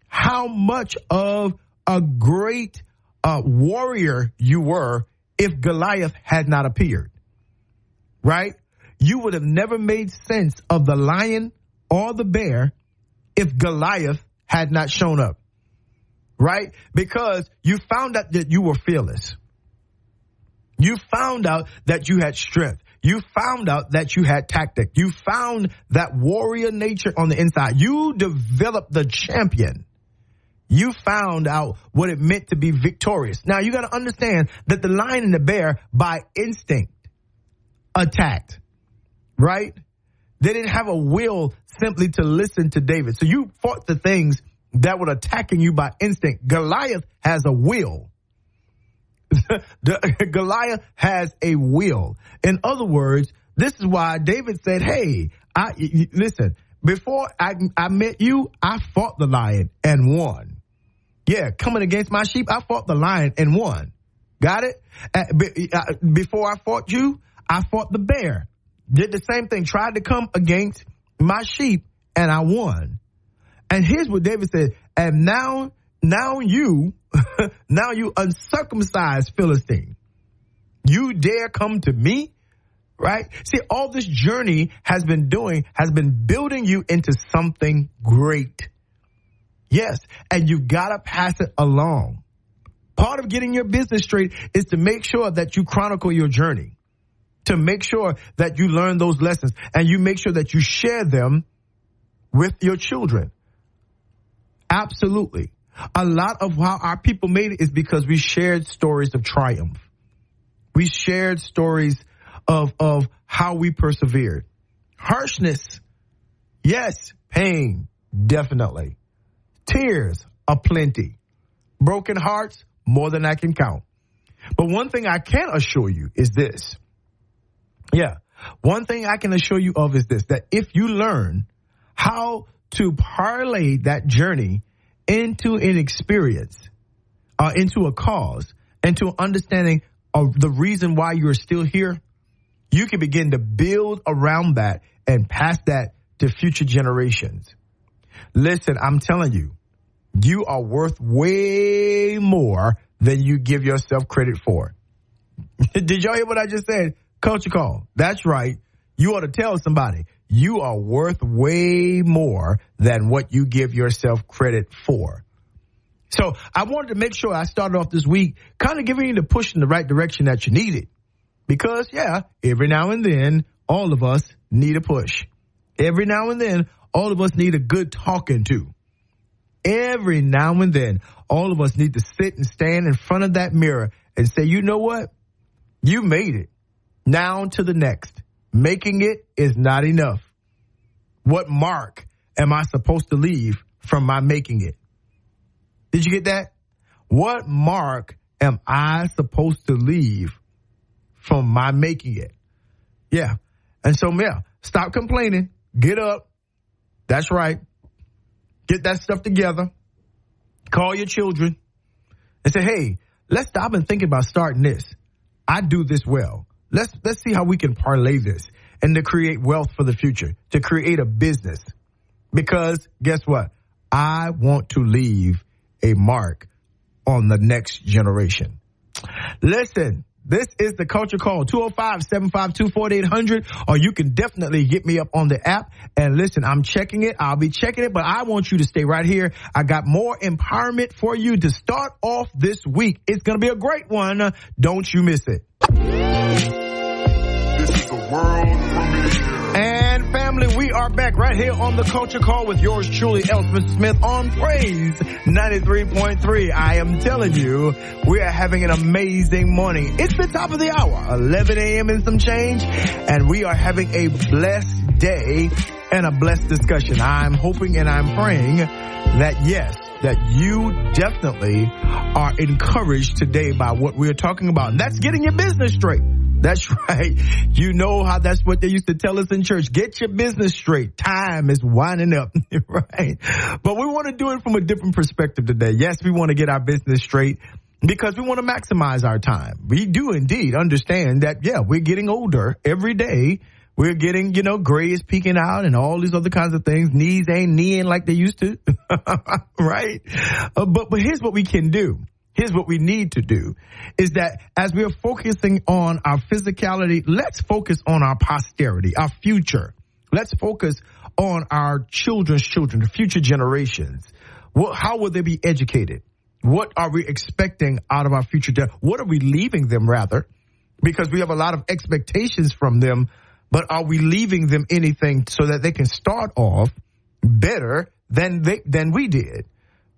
how much of a great warrior you were if Goliath had not appeared. right? You would have never made sense of the lion or the bear if Goliath had not shown up, right? Because you found out that you were fearless. You found out that you had strength. You found out that you had tactic. You found that warrior nature on the inside. You developed the champion. You found out what it meant to be victorious. Now, you got to understand that the lion and the bear, by instinct, attacked, right? They didn't have a will simply to listen to David. So you fought the things that were attacking you by instinct. Goliath has a will. Goliath has a will. In other words, this is why David said, hey, listen, before I met you, I fought the lion and won. Yeah, coming against my sheep, I fought the lion and won. Got it? Before I fought you, I fought the bear. Did the same thing, tried to come against my sheep, and I won. And here's what David said, and now you uncircumcised Philistine, you dare come to me, right? See, all this journey has been building you into something great. Yes, and you got to pass it along. Part of getting your business straight is to make sure that you chronicle your journey, to make sure that you learn those lessons, and you make sure that you share them with your children. Absolutely. A lot of how our people made it is because we shared stories of triumph. We shared stories of how we persevered. Harshness, yes. Pain, definitely. Tears aplenty. Broken hearts, more than I can count. But one thing I can assure you is this. Yeah, one thing I can assure you of is this, that if you learn how to parlay that journey into an experience, into a cause, into an understanding of the reason why you're still here, you can begin to build around that and pass that to future generations. Listen, I'm telling you, you are worth way more than you give yourself credit for. Did y'all hear what I just said? Culture Call. That's right. You ought to tell somebody you are worth way more than what you give yourself credit for. So I wanted to make sure I started off this week kind of giving you the push in the right direction that you needed. Because, yeah, every now and then, all of us need a push. Every now and then, all of us need a good talking to. Every now and then, all of us need to sit and stand in front of that mirror and say, you know what? You made it. Now to the next. Making it is not enough. What mark am I supposed to leave from my making it? Did you get that? What mark am I supposed to leave from my making it? Yeah. And so, yeah, stop complaining. Get up. That's right. Get that stuff together. Call your children and say, hey, let's stop and think about starting this. I do this well. Let's see how we can parlay this and to create wealth for the future, to create a business. Because guess what? I want to leave a mark on the next generation. Listen, this is the Culture Call, 205-752-4800, or you can definitely get me up on the app. And listen, I'm checking it. I'll be checking it, but I want you to stay right here. I got more empowerment for you to start off this week. It's going to be a great one. Don't you miss it. This is the world premiere. And family, we are back right here on the Culture Call with yours truly, Elspeth Smith, on Praise 93.3. I am telling you, we are having an amazing morning. It's the top of the hour, 11 a.m. and some change, and we are having a blessed day and a blessed discussion. I'm hoping and I'm praying that, yes, that you definitely are encouraged today by what we're talking about, and that's getting your business straight. That's right. You know how that's what they used to tell us in church. Get your business straight. Time is winding up, right? But we want to do it from a different perspective today. Yes, we want to get our business straight because we want to maximize our time. We do indeed understand that, yeah, we're getting older every day. We're getting, gray is peeking out and all these other kinds of things. Knees ain't kneeing like they used to, right? But here's what we can do. Here's what we need to do is that as we are focusing on our physicality, let's focus on our posterity, our future. Let's focus on our children's children, the future generations. How will they be educated? What are we expecting out of our future? What are we leaving them, rather? Because we have a lot of expectations from them, but are we leaving them anything so that they can start off better than we did,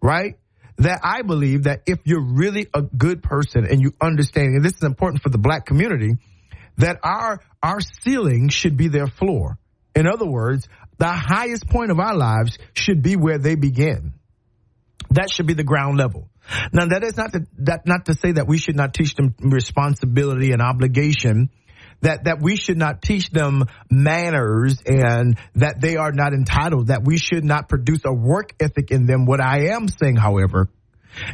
right? That I believe that if you're really a good person and you understand, and this is important for the black community, that our ceiling should be their floor. In other words, the highest point of our lives should be where they begin. That should be the ground level. Now, that is not to say that we should not teach them responsibility and obligation, that we should not teach them manners and that they are not entitled, that we should not produce a work ethic in them. What I am saying, however,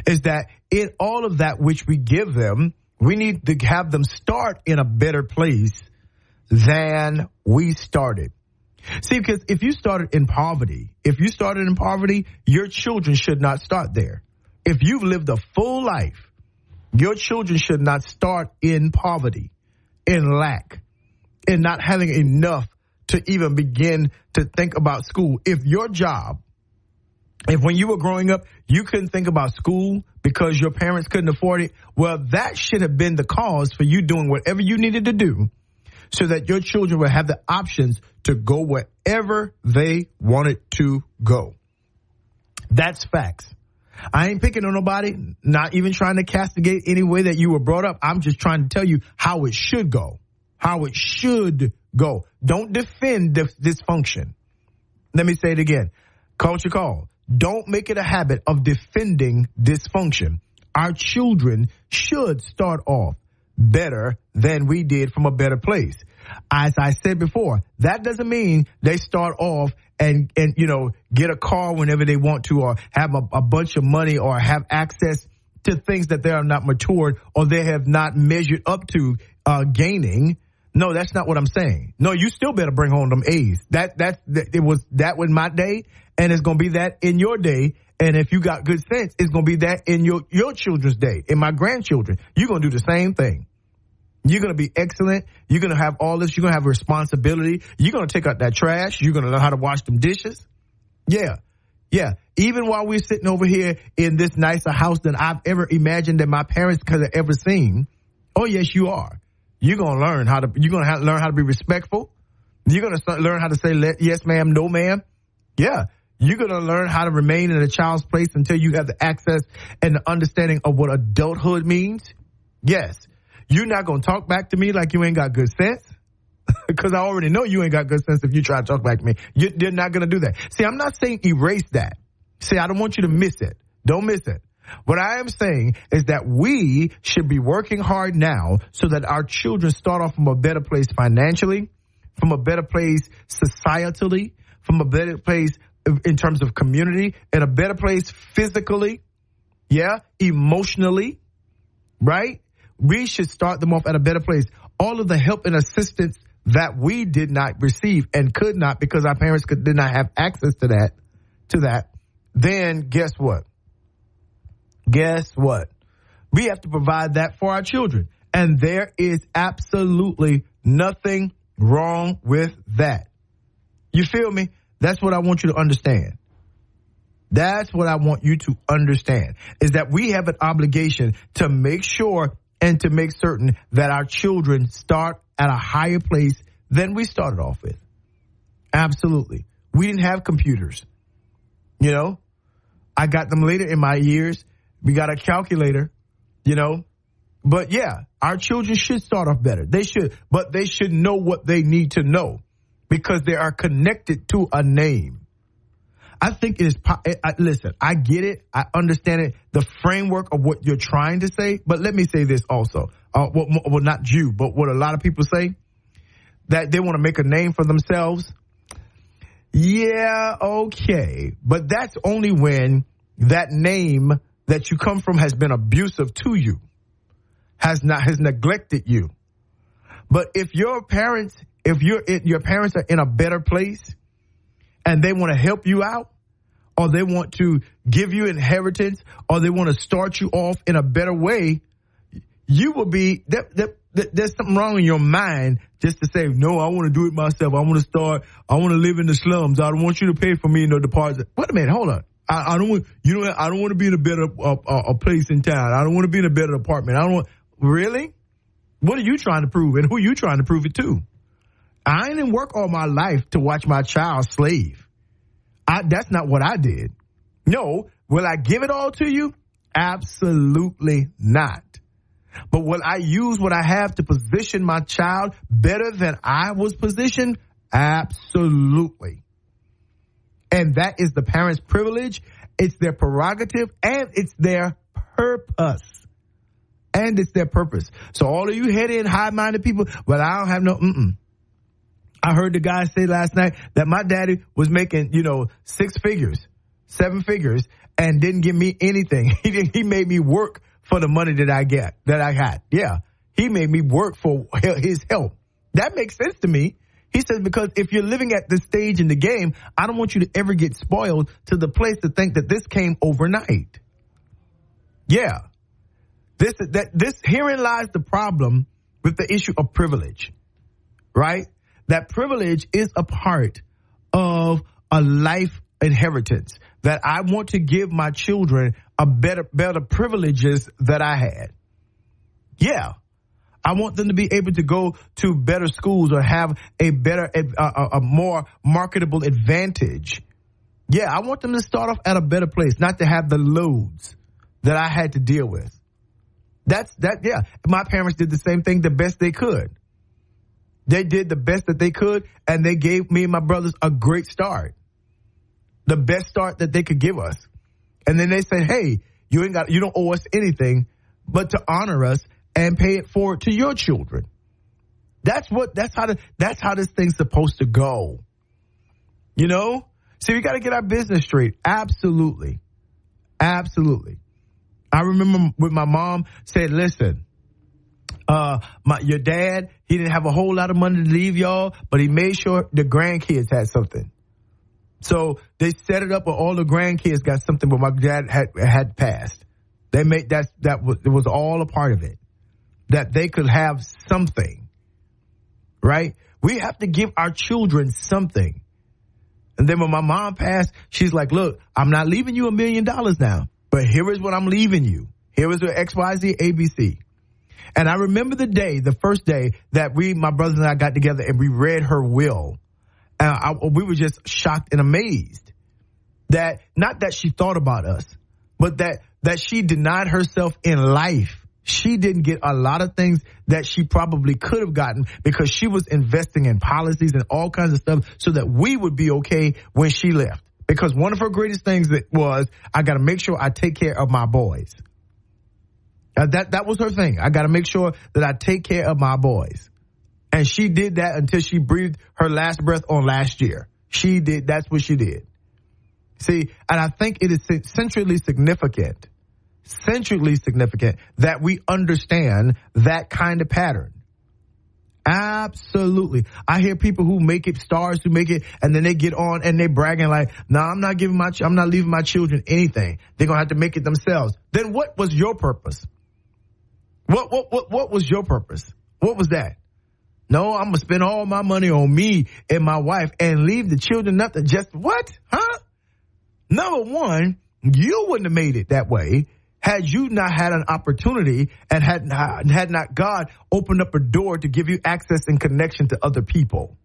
is that in all of that which we give them, we need to have them start in a better place than we started. See, because if you started in poverty, your children should not start there. If you've lived a full life, your children should not start in poverty, in lack, in not having enough to even begin to think about school. If when you were growing up, you couldn't think about school because your parents couldn't afford it, well, that should have been the cause for you doing whatever you needed to do so that your children would have the options to go wherever they wanted to go. That's facts. I ain't picking on nobody, not even trying to castigate any way that you were brought up. I'm just trying to tell you how it should go, how it should go. Don't defend dysfunction. Let me say it again. Culture call. Don't make it a habit of defending dysfunction. Our children should start off better than we did from a better place. As I said before, that doesn't mean they start off and get a car whenever they want to, or have a bunch of money, or have access to things that they are not matured or they have not measured up to gaining. No, that's not what I'm saying. No, you still better bring home them A's. It was that in my day, and it's going to be that in your day. And if you got good sense, it's going to be that in your children's day, in my grandchildren. You're going to do the same thing. You're going to be excellent. You're going to have all this. You're going to have responsibility. You're going to take out that trash. You're going to learn how to wash them dishes. Yeah. Even while we're sitting over here in this nicer house than I've ever imagined that my parents could have ever seen. Oh, yes, you are. You're going to learn how to be respectful. You're going to learn how to say yes, ma'am, no, ma'am. Yeah. You're going to learn how to remain in a child's place until you have the access and the understanding of what adulthood means. Yes. You're not going to talk back to me like you ain't got good sense, because I already know you ain't got good sense if you try to talk back to me. You're not going to do that. See, I'm not saying erase that. See, I don't want you to miss it. Don't miss it. What I am saying is that we should be working hard now so that our children start off from a better place financially, from a better place societally, from a better place in terms of community, and a better place physically, emotionally, right? We should start them off at a better place. All of the help and assistance that we did not receive and could not, because our parents did not have access to that, then guess what? We have to provide that for our children. And there is absolutely nothing wrong with that. You feel me? That's what I want you to understand. That's what I want you to understand, is that we have an obligation to make sure and to make certain that our children start at a higher place than we started off with. Absolutely. We didn't have computers. I got them later in my years. We got a calculator, But our children should start off better. They should. But they should know what they need to know because they are connected to a name. I think it is, listen, I get it. I understand it, the framework of what you're trying to say. But let me say this also. Well, not you, but what a lot of people say, that they want to make a name for themselves. Yeah, okay. But that's only when that name that you come from has been abusive to you, has neglected you. But if your parents are in a better place and they want to help you out, or they want to give you inheritance, or they want to start you off in a better way, you will be, there's something wrong in your mind just to say, no, I want to do it myself. I want to live in the slums. I don't want you to pay for me in the deposit. Wait a minute, hold on. I don't want to be in a better a place in town. I don't want to be in a better apartment. Really? What are you trying to prove, and who are you trying to prove it to? I didn't work all my life to watch my child slave. That's not what I did. No. Will I give it all to you? Absolutely not. But will I use what I have to position my child better than I was positioned? Absolutely. And that is the parents' privilege. It's their prerogative, and it's their purpose. And it's their purpose. So all of you head-in, high-minded people, well, I don't have no, I heard the guy say last night that my daddy was making, 6 figures, 7 figures, and didn't give me anything. He made me work for the money that I got. Yeah. He made me work for his help. That makes sense to me. He says, because if you're living at this stage in the game, I don't want you to ever get spoiled to the place to think that this came overnight. Yeah. Herein lies the problem with the issue of privilege, right? That privilege is a part of a life inheritance that I want to give my children a better privileges that I had. Yeah. I want them to be able to go to better schools or have a more marketable advantage. Yeah. I want them to start off at a better place, not to have the loads that I had to deal with. Yeah. My parents did the same thing the best they could. They did the best that they could, and they gave me and my brothers a great start. The best start that they could give us. And then they said, hey, you don't owe us anything but to honor us and pay it forward to your children. That's how this thing's supposed to go. So we got to get our business straight. Absolutely. Absolutely. I remember when my mom said, listen, your dad, he didn't have a whole lot of money to leave y'all, but he made sure the grandkids had something. So they set it up where all the grandkids got something, but my dad had passed. It was all a part of it, that they could have something, right? We have to give our children something. And then when my mom passed, she's like, look, I'm not leaving you $1 million now, but here is what I'm leaving you. Here is what XYZ ABC. And I remember the first day that my brothers and I got together and we read her will. We were just shocked and amazed that not that she thought about us, but that she denied herself in life. She didn't get a lot of things that she probably could have gotten because she was investing in policies and all kinds of stuff so that we would be okay when she left. Because one of her greatest things was, I got to make sure I take care of my boys. That was her thing. I got to make sure that I take care of my boys. And she did that until she breathed her last breath on last year. She did. That's what she did. See, and I think it is centrally significant that we understand that kind of pattern. Absolutely. I hear people who make it, stars who make it, and then they get on and they bragging like, no, I'm not leaving my children anything. They're going to have to make it themselves. Then what was your purpose? What was your purpose? What was that? No, I'm going to spend all my money on me and my wife and leave the children nothing. Just what? Huh? Number one, you wouldn't have made it that way had you not had an opportunity and had not God opened up a door to give you access and connection to other people.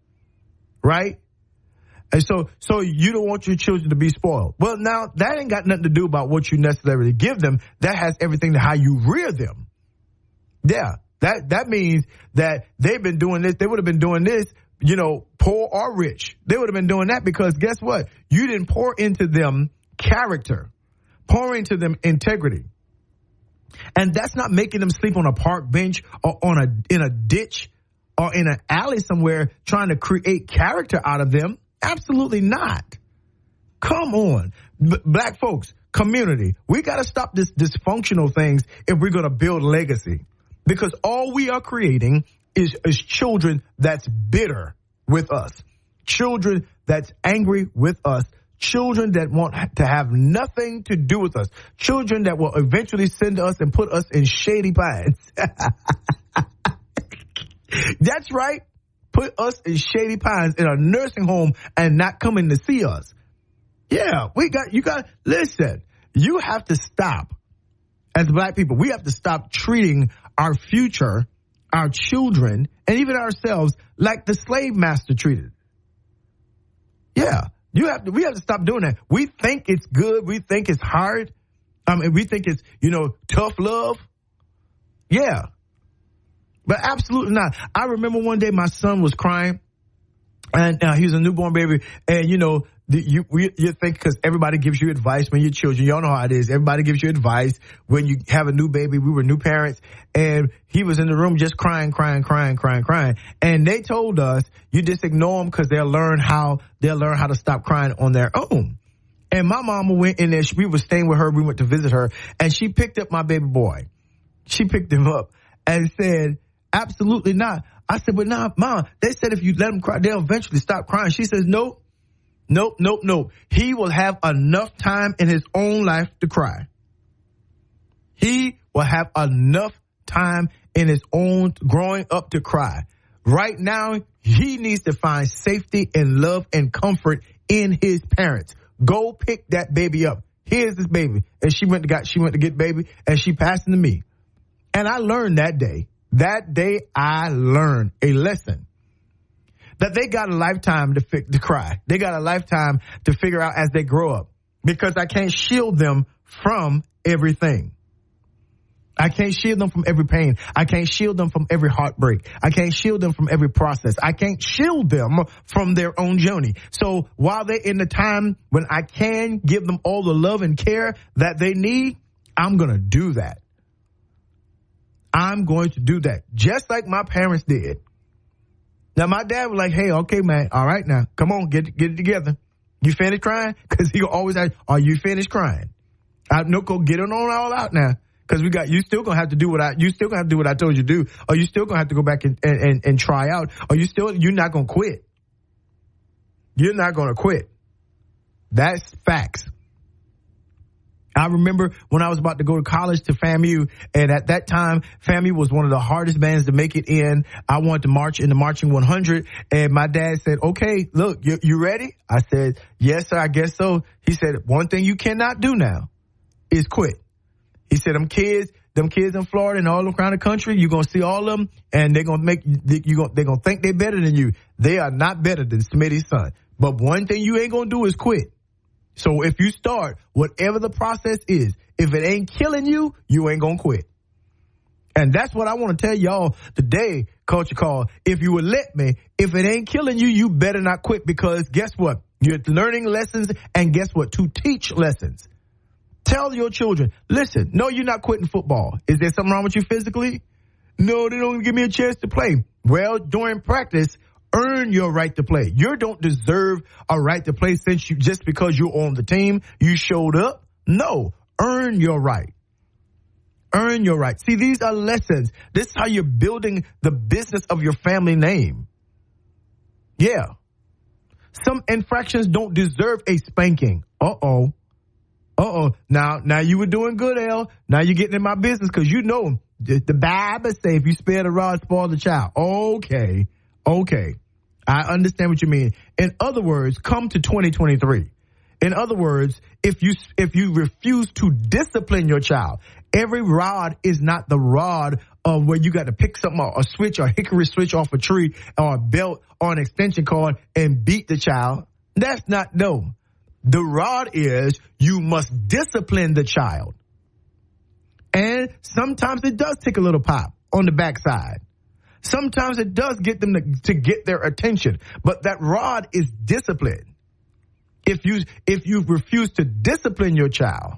Right? And so you don't want your children to be spoiled. Well, now that ain't got nothing to do about what you necessarily give them. That has everything to how you rear them. Yeah. That means that they've been doing this. They would have been doing this, poor or rich. They would have been doing that because guess what? You didn't pour into them character, pour into them integrity. And that's not making them sleep on a park bench or in a ditch or in an alley somewhere trying to create character out of them. Absolutely not. Come on. Black folks, community, we got to stop this dysfunctional things if we're going to build legacy. Because all we are creating is children that's bitter with us, children that's angry with us, children that want to have nothing to do with us, children that will eventually send us and put us in Shady Pines. That's right. Put us in Shady Pines in a nursing home and not coming to see us. Yeah, listen, you have to stop. As black people, we have to stop treating our future, our children, and even ourselves like the slave master treated. Yeah, we have to stop doing that. We think it's good. We think it's hard. We think it's, tough love. Yeah. But absolutely not. I remember one day my son was crying, and he was a newborn baby, and you think because everybody gives you advice when you're children. Y'all know how it is. Everybody gives you advice when you have a new baby. We were new parents, and he was in the room just crying. And they told us, you just ignore them because they'll learn how to stop crying on their own. And my mama went in there. We were staying with her. We went to visit her, and she picked up my baby boy. She picked him up and said, absolutely not. I said, but nah, Mom, they said if you let him cry, they'll eventually stop crying. She says, Nope. He will have enough time in his own life to cry. He will have enough time in his own growing up to cry. Right now, he needs to find safety and love and comfort in his parents. Go pick that baby up. Here's this baby. And she went to get baby, and she passed it to me. And I learned that day. That day, I learned a lesson. That they got a lifetime to cry. They got a lifetime to figure out as they grow up. Because I can't shield them from everything. I can't shield them from every pain. I can't shield them from every heartbreak. I can't shield them from every process. I can't shield them from their own journey. So while they're in the time when I can give them all the love and care that they need, I'm going to do that. I'm going to do that. Just like my parents did. Now, my dad was like, hey, okay, man. All right, now, come on, get it together. You finished crying? Because he always ask, are you finished crying? No, go get it on all out now. Because you still going to have to do what I told you to do. Or you still going to have to go back and try out. Or you're not going to quit. You're not going to quit. That's facts. I remember when I was about to go to college to FAMU, and at that time, FAMU was one of the hardest bands to make it in. I wanted to march in the Marching 100, and my dad said, okay, look, you ready? I said, yes, sir, I guess so. He said, one thing you cannot do now is quit. He said, them kids in Florida and all around the country, you're going to see all of them, and they're going to think they're better than you. They are not better than Smitty's son. But one thing you ain't going to do is quit. So if you start, whatever the process is, if it ain't killing you, you ain't going to quit. And that's what I want to tell y'all today, Culture Call. If you would let me, if it ain't killing you, you better not quit, because guess what? You're learning lessons, and guess what? To teach lessons. Tell your children, listen, no, you're not quitting football. Is there something wrong with you physically? No, they don't give me a chance to play. Well, during practice, earn your right to play. You don't deserve a right to play just because you're on the team, you showed up. No, earn your right. Earn your right. See, these are lessons. This is how you're building the business of your family name. Yeah. Some infractions don't deserve a spanking. Uh-oh. Now you were doing good, L. Now you're getting in my business, because you know the Bible say if you spare the rod, spoil the child. Okay. I understand what you mean. In other words, come to 2023. In other words, if you refuse to discipline your child, every rod is not the rod of where you got to pick something, a switch or hickory switch off a tree or a belt or an extension cord and beat the child. That's not, no. The rod is you must discipline the child. And sometimes it does take a little pop on the backside. Sometimes it does get them to get their attention. But that rod is discipline. If you refuse to discipline your child,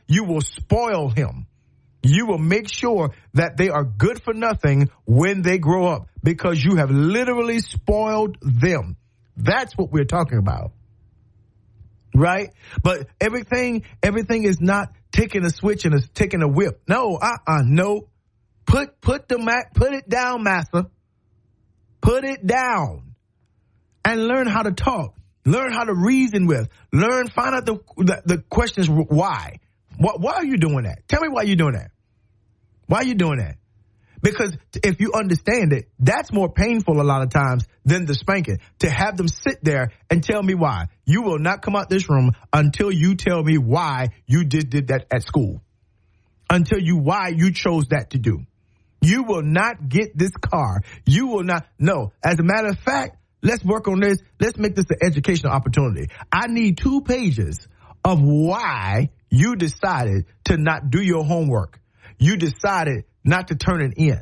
you will spoil him. You will make sure that they are good for nothing when they grow up, because you have literally spoiled them. That's what we're talking about. Right? But everything is not taking a switch and taking a whip. No, no. Put it down, master. Put it down and learn how to talk. Learn how to reason with. Find out the questions why. Why are you doing that? Tell me why you're doing that. Why are you doing that? Because if you understand it, that's more painful a lot of times than the spanking. To have them sit there and tell me why. You will not come out this room until you tell me why you did that at school. Why you chose that to do. You will not get this car. You will not. No. As a matter of fact, let's work on this. Let's make this an educational opportunity. I need 2 pages of why you decided to not do your homework. You decided not to turn it in.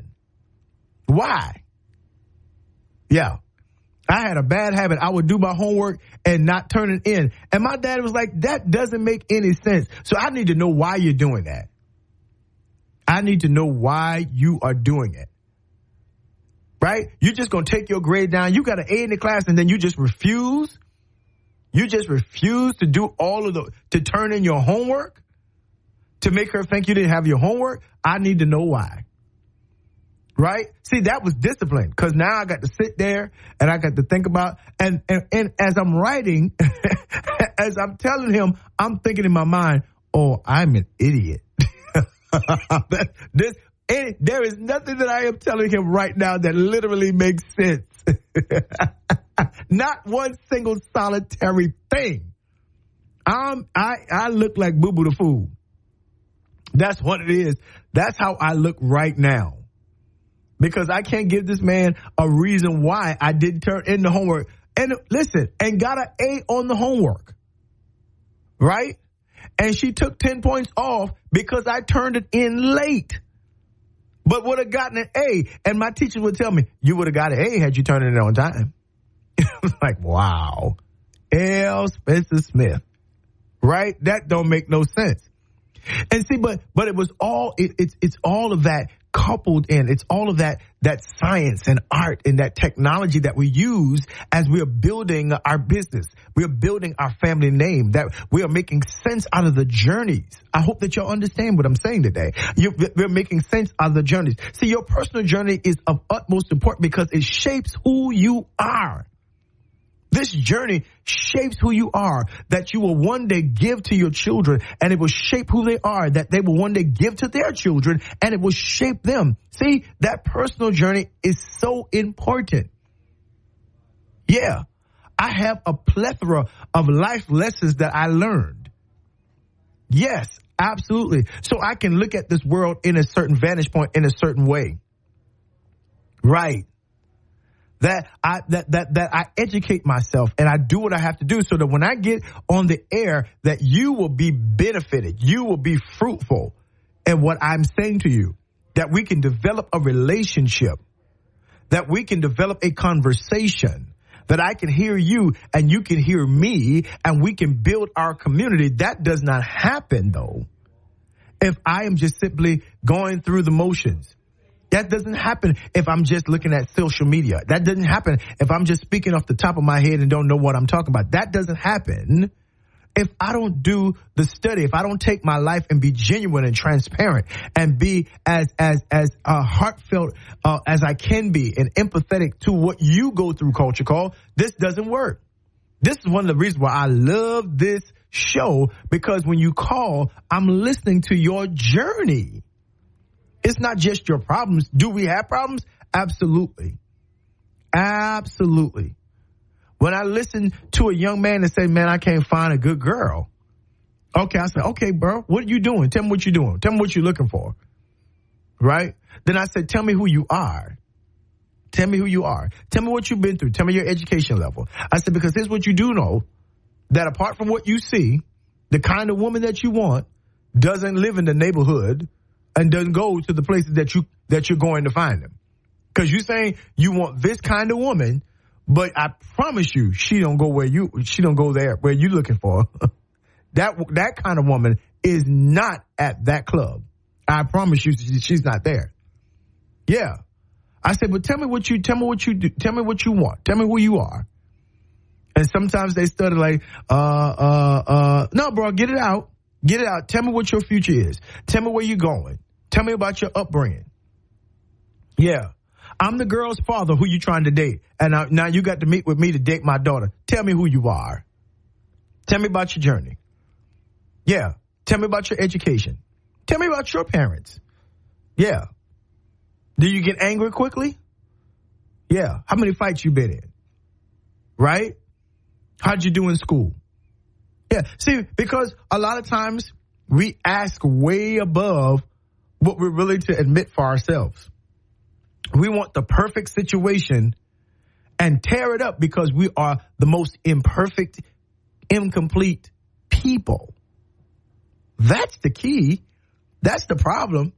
Why? Yeah. I had a bad habit. I would do my homework and not turn it in. And my dad was like, that doesn't make any sense. So I need to know why you're doing that. I need to know why you are doing it. Right? You're just going to take your grade down. You got an A in the class and then you just refuse. You just refuse to do to turn in your homework to make her think you didn't have your homework. I need to know why. Right? See, that was discipline because now I got to sit there and I got to think about and as I'm writing, as I'm telling him, I'm thinking in my mind, oh, I'm an idiot. There is nothing that I am telling him right now that literally makes sense. Not one single solitary thing. I look like Boo Boo the Fool. That's what it is. That's how I look right now. Because I can't give this man a reason why I didn't turn in the homework. And listen, and got an A on the homework. Right? And she took 10 points off because I turned it in late. But would have gotten an A. And my teacher would tell me, you would have got an A had you turned it in on time. I'm like, wow. L. Spencer Smith. Right? That don't make no sense. And see, but it was all, it's all of that coupled in. It's all of that science and art and that technology that we use as we are building our business. We are building our family name, that we are making sense out of the journeys. I hope that y'all understand what I'm saying today. We're making sense out of the journeys. See, your personal journey is of utmost importance because it shapes who you are. This journey shapes who you are, that you will one day give to your children, and it will shape who they are, that they will one day give to their children, and it will shape them. See, that personal journey is so important. Yeah, I have a plethora of life lessons that I learned. Yes, absolutely. So I can look at this world in a certain vantage point in a certain way. Right. That I educate myself and I do what I have to do so that when I get on the air, that you will be benefited. You will be fruitful in what I'm saying to you, that we can develop a relationship, that we can develop a conversation, that I can hear you and you can hear me and we can build our community. That does not happen, though, if I am just simply going through the motions. That doesn't happen if I'm just looking at social media. That doesn't happen if I'm just speaking off the top of my head and don't know what I'm talking about. That doesn't happen if I don't do the study, if I don't take my life and be genuine and transparent and be as heartfelt as I can be and empathetic to what you go through, Culture Call. This doesn't work. This is one of the reasons why I love this show, because when you call, I'm listening to your journey. It's not just your problems. Do we have problems? Absolutely. Absolutely. When I listen to a young man and say, man, I can't find a good girl. Okay, I say, okay, bro, what are you doing? Tell me what you're doing. Tell me what you're looking for. Right? Then I said, tell me who you are. Tell me who you are. Tell me what you've been through. Tell me your education level. I said, because here's what you do know, that apart from what you see, the kind of woman that you want doesn't live in the neighborhood and doesn't go to the places that you're going to find them. Because you're saying you want this kind of woman, but I promise you, she don't go there where you're looking for. That kind of woman is not at that club. I promise you, she's not there. Yeah. I said, but tell me what you do. Tell me what you want. Tell me who you are. And sometimes they stutter like, no, bro, get it out. Get it out. Tell me what your future is. Tell me where you're going. Tell me about your upbringing. Yeah. I'm the girl's father who you trying to date. And now you got to meet with me to date my daughter. Tell me who you are. Tell me about your journey. Yeah. Tell me about your education. Tell me about your parents. Yeah. Do you get angry quickly? Yeah. How many fights you been in? Right? How'd you do in school? Yeah. See, because a lot of times we ask way above what we're willing to admit for ourselves. We want the perfect situation and tear it up because we are the most imperfect, incomplete people. That's the key. That's the problem.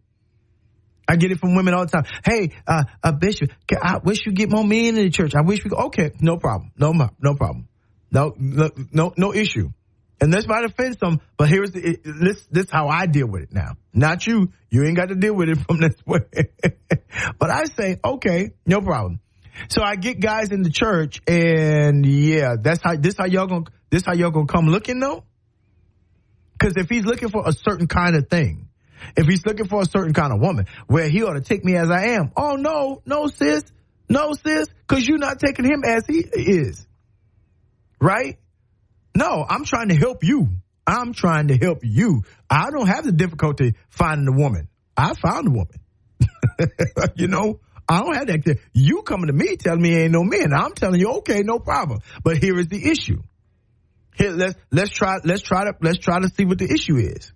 I get it from women all the time. Hey, Bishop, I wish you get more men in the church. I wish we go. Okay, no problem. No problem. No issue. And this might offend some, but this how I deal with it now. Not you. You ain't got to deal with it from this way. But I say, okay, no problem. So I get guys in the church, and yeah, this how y'all gonna come looking though? Because if he's looking for a certain kind of thing, if he's looking for a certain kind of woman, where he ought to take me as I am. Oh no, sis, because you're not taking him as he is, right? No, I'm trying to help you. I don't have the difficulty finding a woman. I found a woman. I don't have that. You coming to me telling me ain't no man. I'm telling you, okay, no problem. But here is the issue. Here, let's try to see what the issue is.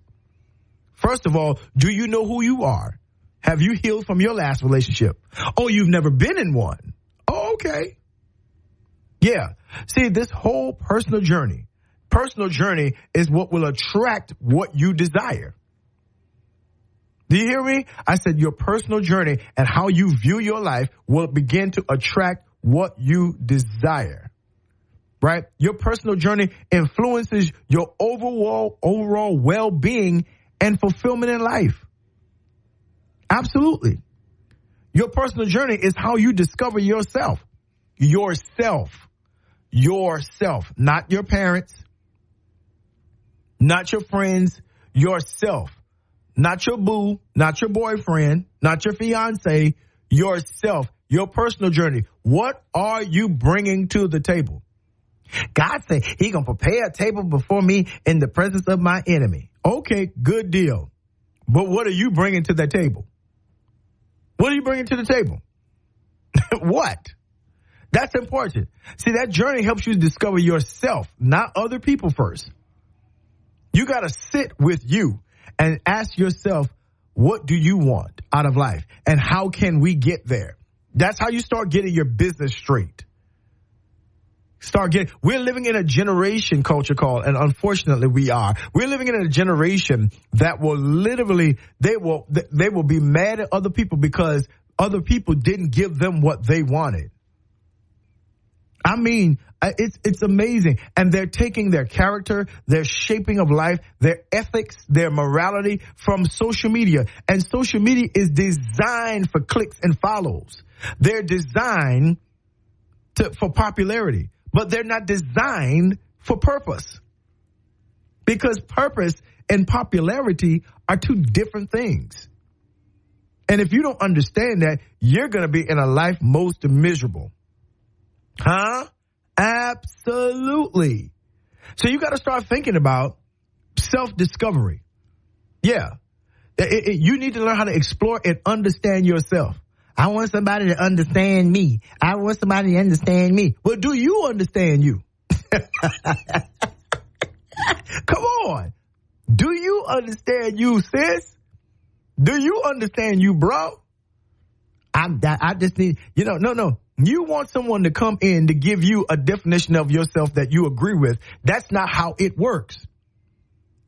First of all, do you know who you are? Have you healed from your last relationship? Oh, you've never been in one. Oh, okay. Yeah. See, this whole personal journey is what will attract what you desire. Do you hear me? I said your personal journey and how you view your life will begin to attract what you desire. Right? Your personal journey influences your overall well-being and fulfillment in life. Absolutely. Your personal journey is how you discover yourself. Yourself. Not your parents. Not your friends. Yourself. Not your boo. Not your boyfriend. Not your fiance. Yourself. Your personal journey. What are you bringing to the table? God said he going to prepare a table before me in the presence of my enemy. Okay, good deal. But what are you bringing to that table? What are you bringing to the table? What? That's important. See, that journey helps you discover yourself, not other people first. You got to sit with you and ask yourself, what do you want out of life? And how can we get there? That's how you start getting your business straight. We're living in a generation, culture called, and unfortunately we're living in a generation that will literally, they will be mad at other people because other people didn't give them what they wanted. I mean, it's amazing. And they're taking their character, their shaping of life, their ethics, their morality from social media. And social media is designed for clicks and follows. They're designed for popularity. But they're not designed for purpose. Because purpose and popularity are two different things. And if you don't understand that, you're going to be in a life most miserable. Huh? Absolutely. So you got to start thinking about self-discovery. Yeah. You need to learn how to explore and understand yourself. I want somebody to understand me. Well, do you understand you? Come on. Do you understand you, sis? Do you understand you, bro? I just need, no. You want someone to come in to give you a definition of yourself that you agree with. That's not how it works.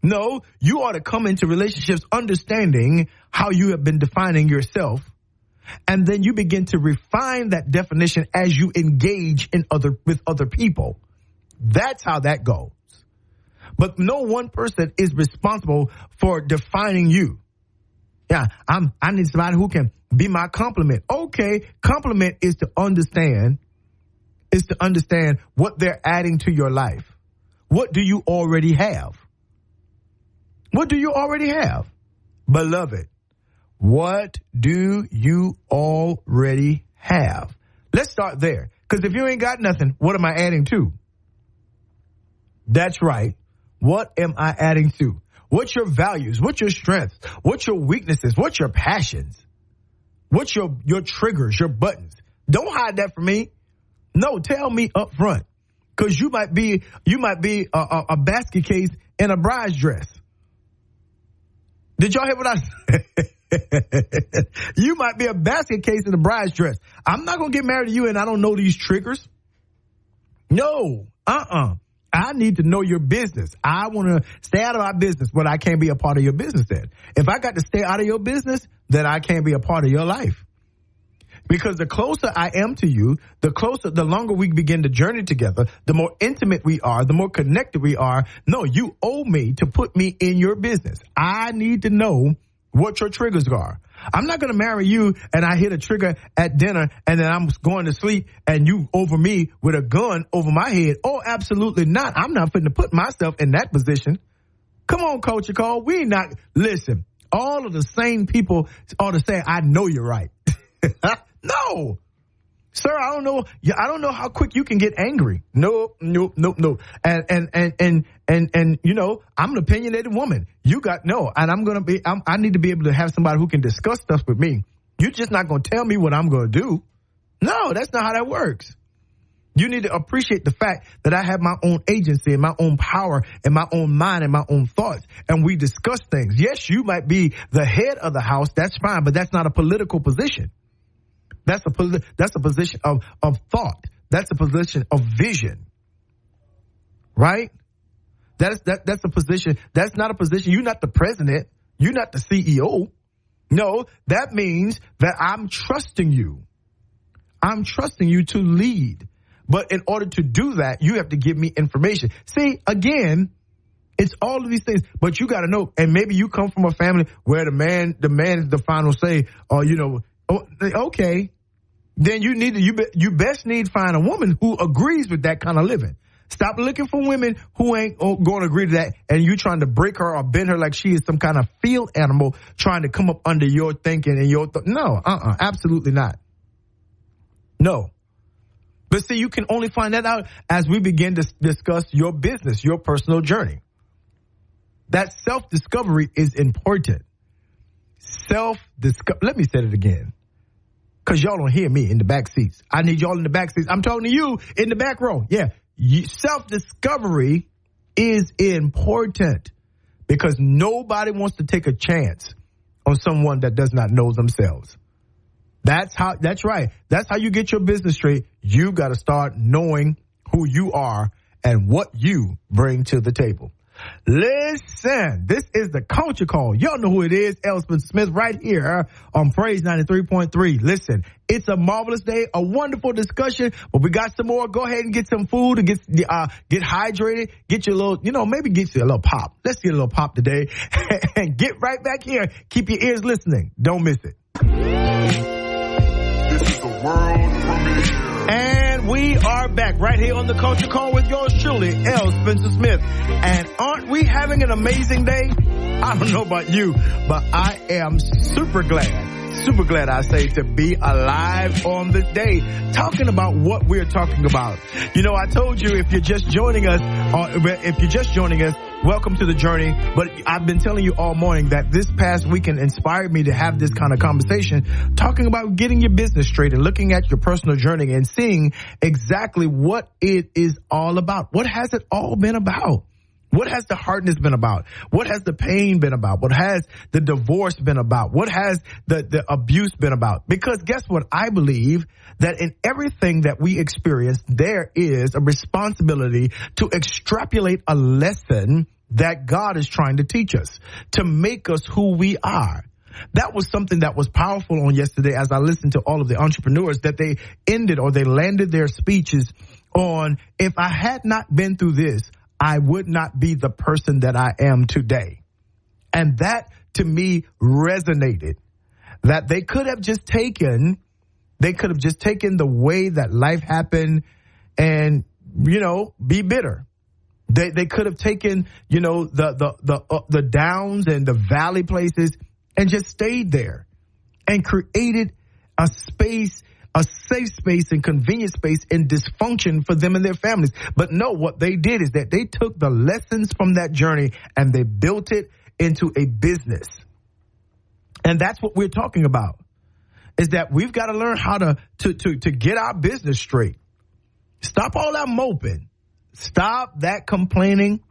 No, you ought to come into relationships understanding how you have been defining yourself. And then you begin to refine that definition as you engage with other people. That's how that goes. But no one person is responsible for defining you. Yeah, I need somebody who can be my complement. Okay, complement is to understand what they're adding to your life. What do you already have? Beloved, what do you already have? Let's start there. Because if you ain't got nothing, what am I adding to? That's right. What am I adding to? What's your values? What's your strengths? What's your weaknesses? What's your passions? What's your triggers, your buttons? Don't hide that from me. No, tell me up front. Because you might be a basket case in a bride's dress. Did y'all hear what I said? You might be a basket case in a bride's dress. I'm not going to get married to you and I don't know these triggers. No, I need to know your business. I want to stay out of my business, but I can't be a part of your business then. If I got to stay out of your business, then I can't be a part of your life. Because the closer I am to you, the longer we begin to journey together, the more intimate we are, the more connected we are. No, you owe me to put me in your business. I need to know what your triggers are. I'm not going to marry you and I hit a trigger at dinner and then I'm going to sleep and you over me with a gun over my head. Oh, absolutely not. I'm not fitting to put myself in that position. Come on, Culture Call. Listen, all of the same people ought to say, I know you're right. No. Sir, I don't know how quick you can get angry. No. And you know, I'm an opinionated woman. I need to be able to have somebody who can discuss stuff with me. You're just not going to tell me what I'm going to do. No, that's not how that works. You need to appreciate the fact that I have my own agency and my own power and my own mind and my own thoughts. And we discuss things. Yes, you might be the head of the house. That's fine, but that's not a political position. That's a position of thought. That's a position of vision. Right? That's a position. That's not a position. You're not the president. You're not the CEO. No, that means that I'm trusting you. I'm trusting you to lead. But in order to do that, you have to give me information. See, again, it's all of these things, but you got to know. And maybe you come from a family where the man is the final say, or, you know, okay, then you best need to find a woman who agrees with that kind of living. Stop looking for women who ain't going to agree to that, and you trying to break her or bend her like she is some kind of field animal trying to come up under your thinking and your no, absolutely not. No. But see, you can only find that out as we begin to discuss your business, your personal journey. That self-discovery is important. Let me say it again. Because y'all don't hear me in the back seats. I need y'all in the back seats. I'm talking to you in the back row. Yeah. Self-discovery is important because nobody wants to take a chance on someone that does not know themselves. That's right. That's how you get your business straight. You got to start knowing who you are and what you bring to the table. Listen, this is the Culture Call. Y'all know who it is. L. Spencer Smith right here on Praise 93.3. Listen, it's a marvelous day, a wonderful discussion, but we got some more. Go ahead and get some food and get hydrated. Get your little, maybe get you a little pop. Let's get a little pop today and get right back here. Keep your ears listening. Don't miss it. This is the world premiere. And we are back right here on the Culture Call with yours truly, L. Spencer Smith. And aren't we having an amazing day? I don't know about you, but I am super glad I say to be alive on this day, talking about what we're talking about. You know, I told you if you're just joining us, welcome to the journey. But I've been telling you all morning that this past weekend inspired me to have this kind of conversation, talking about getting your business straight and looking at your personal journey and seeing exactly what it is all about. What has it all been about? What has the hardness been about? What has the pain been about? What has the divorce been about? What has the abuse been about? Because guess what? I believe that in everything that we experience, there is a responsibility to extrapolate a lesson that God is trying to teach us, to make us who we are. That was something that was powerful on yesterday as I listened to all of the entrepreneurs that they landed their speeches on, if I had not been through this, I would not be the person that I am today. And that, to me, resonated. That they could have just taken the way that life happened and, be bitter. They could have taken, the downs and the valley places and just stayed there and created a space a safe space and convenient space and dysfunction for them and their families. But no, what they did is that they took the lessons from that journey and they built it into a business. And that's what we're talking about, is that we've got to learn how to get our business straight. Stop all that moping. Stop that complaining.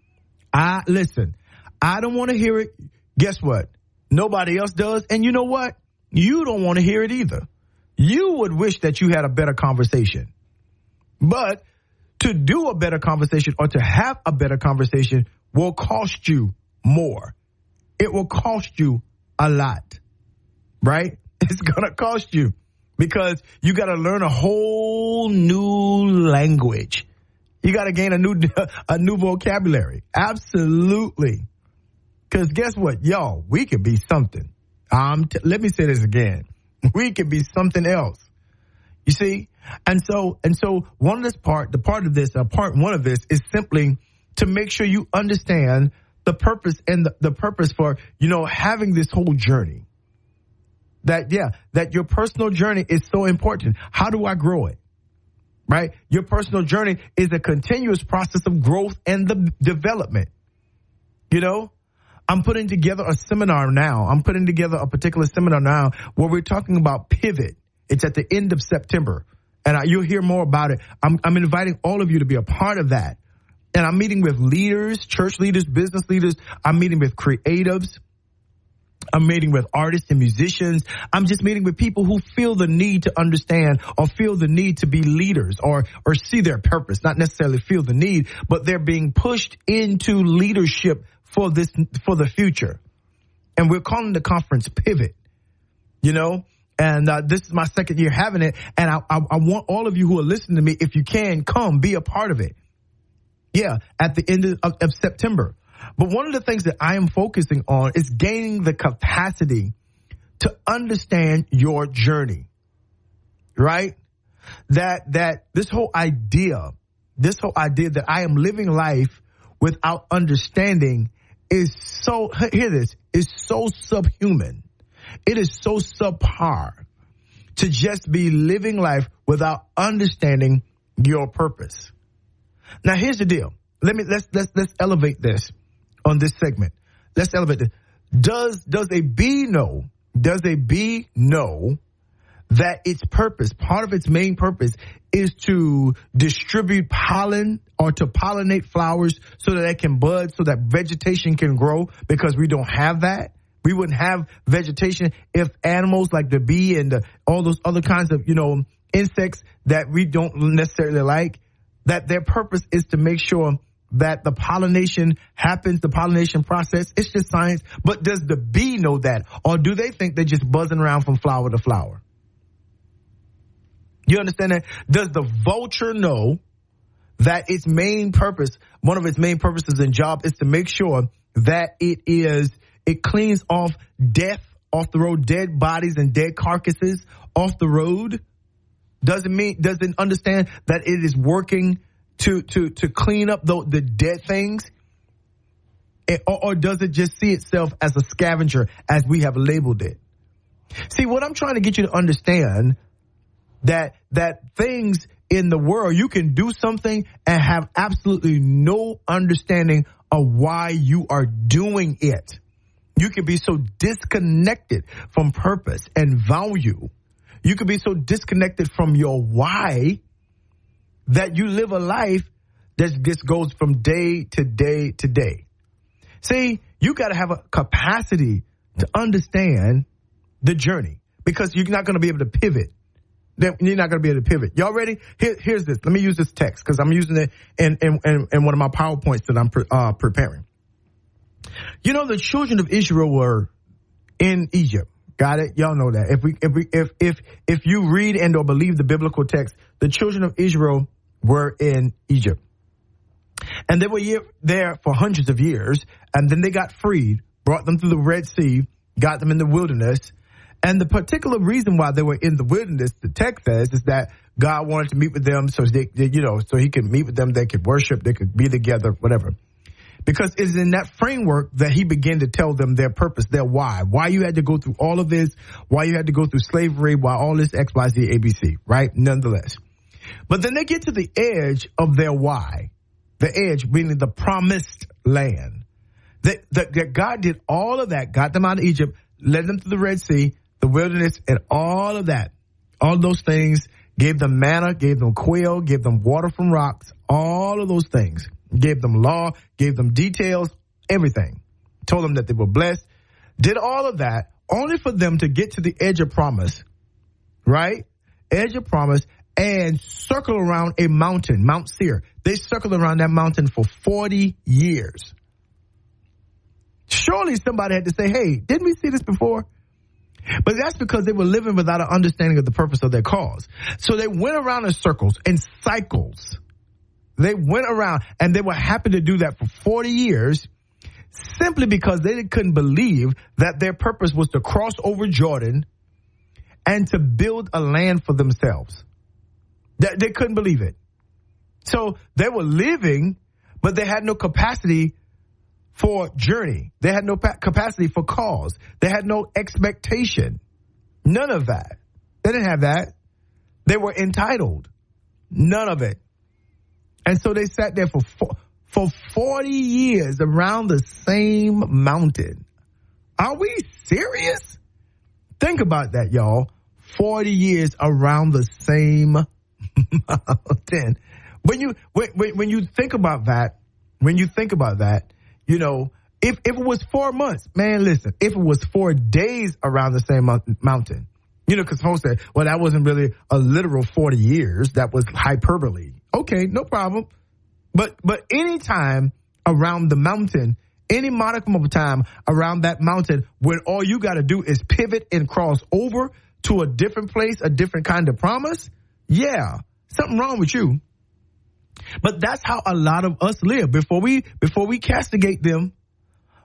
Listen, I don't want to hear it. Guess what? Nobody else does. And you know what? You don't want to hear it either. You would wish that you had a better conversation. But to do a better conversation or to have a better conversation will cost you more. It will cost you a lot, right? It's going to cost you because you got to learn a whole new language. You got to gain a new vocabulary. Absolutely. Because guess what, y'all? We could be something. Let me say this again. We could be something else. You see? And so part one of this is simply to make sure you understand the purpose and the purpose for, having this whole journey. That your personal journey is so important. How do I grow it? Right? Your personal journey is a continuous process of growth and the development. I'm putting together a seminar now. I'm putting together a particular seminar now where we're talking about pivot. It's at the end of September, and you'll hear more about it. I'm inviting all of you to be a part of that. And I'm meeting with leaders, church leaders, business leaders. I'm meeting with creatives. I'm meeting with artists and musicians. I'm just meeting with people who feel the need to understand or feel the need to be leaders or see their purpose, not necessarily feel the need, but they're being pushed into leadership for the future. And we're calling the conference Pivot, and this is my second year having it. And I want all of you who are listening to me, if you can, come be a part of it. Yeah, at the end of September. But one of the things that I am focusing on is gaining the capacity to understand your journey, right? That this whole idea that I am living life without understanding is so subhuman. It is so subpar to just be living life without understanding your purpose. Now, here's the deal. Let's elevate this on this segment. Let's elevate this. Does a bee know that its purpose, part of its main purpose, is to distribute pollen or to pollinate flowers so that they can bud, so that vegetation can grow? Because we don't have that. We wouldn't have vegetation if animals like the bee and all those other kinds of, insects that we don't necessarily like, that their purpose is to make sure that the pollination happens, the pollination process. It's just science. But does the bee know that? Or do they think they're just buzzing around from flower to flower? You understand that? Does the vulture know that its main purpose, one of its main purposes and job, is to make sure that it cleans off death off the road, dead bodies and dead carcasses off the road? Does it understand that it is working to clean up the dead things? Or does it just see itself as a scavenger, as we have labeled it? See, what I'm trying to get you to understand, that things in the world, you can do something and have absolutely no understanding of why you are doing it. You can be so disconnected from purpose and value. You can be so disconnected from your why that you live a life that just goes from day to day to day. See, you got to have a capacity to understand the journey, because you're not going to be able to pivot. You're not going to be able to pivot. Y'all ready? Here's this. Let me use this text because I'm using it in one of my PowerPoints that I'm preparing. The children of Israel were in Egypt. Got it? Y'all know that. If you read and or believe the biblical text, the children of Israel were in Egypt. And they were there for hundreds of years, and then they got freed, brought them through the Red Sea, got them in the wilderness. And the particular reason why they were in the wilderness, the text says, is that God wanted to meet with them so he could meet with them, they could worship, they could be together, whatever. Because it's in that framework that he began to tell them their purpose, their why you had to go through all of this, why you had to go through slavery, why all this X, Y, Z, ABC, right? Nonetheless. But then they get to the edge of their why, the edge meaning the promised land. That God did all of that, got them out of Egypt, led them to the Red Sea, the wilderness, and all of that. All those things, gave them manna, gave them quail, gave them water from rocks, all of those things. Gave them law, gave them details, everything. Told them that they were blessed. Did all of that only for them to get to the edge of promise, right? Edge of promise, and circle around a mountain, Mount Seir. They circled around that mountain for 40 years. Surely somebody had to say, hey, didn't we see this before? But that's because they were living without an understanding of the purpose of their cause. So they went around in circles, in cycles. They went around, and they were happy to do that for 40 years simply because they couldn't believe that their purpose was to cross over Jordan and to build a land for themselves. They couldn't believe it. So they were living, but they had no capacity for journey. They had no capacity for cause. They had no expectation. None of that. They didn't have that. They were entitled. None of it. And so they sat there for 40 years around the same mountain. Are we serious? Think about that, y'all. 40 years around the same mountain. When you think about that, you know, if it was 4 months, man, listen, if it was 4 days around the same mountain, you know, because folks said, well, that wasn't really a literal 40 years. That was hyperbole. Okay, no problem. But any time around the mountain, any modicum of time around that mountain, when all you got to do is pivot and cross over to a different place, a different kind of promise, yeah, something wrong with you. But that's how a lot of us live. Before we castigate them,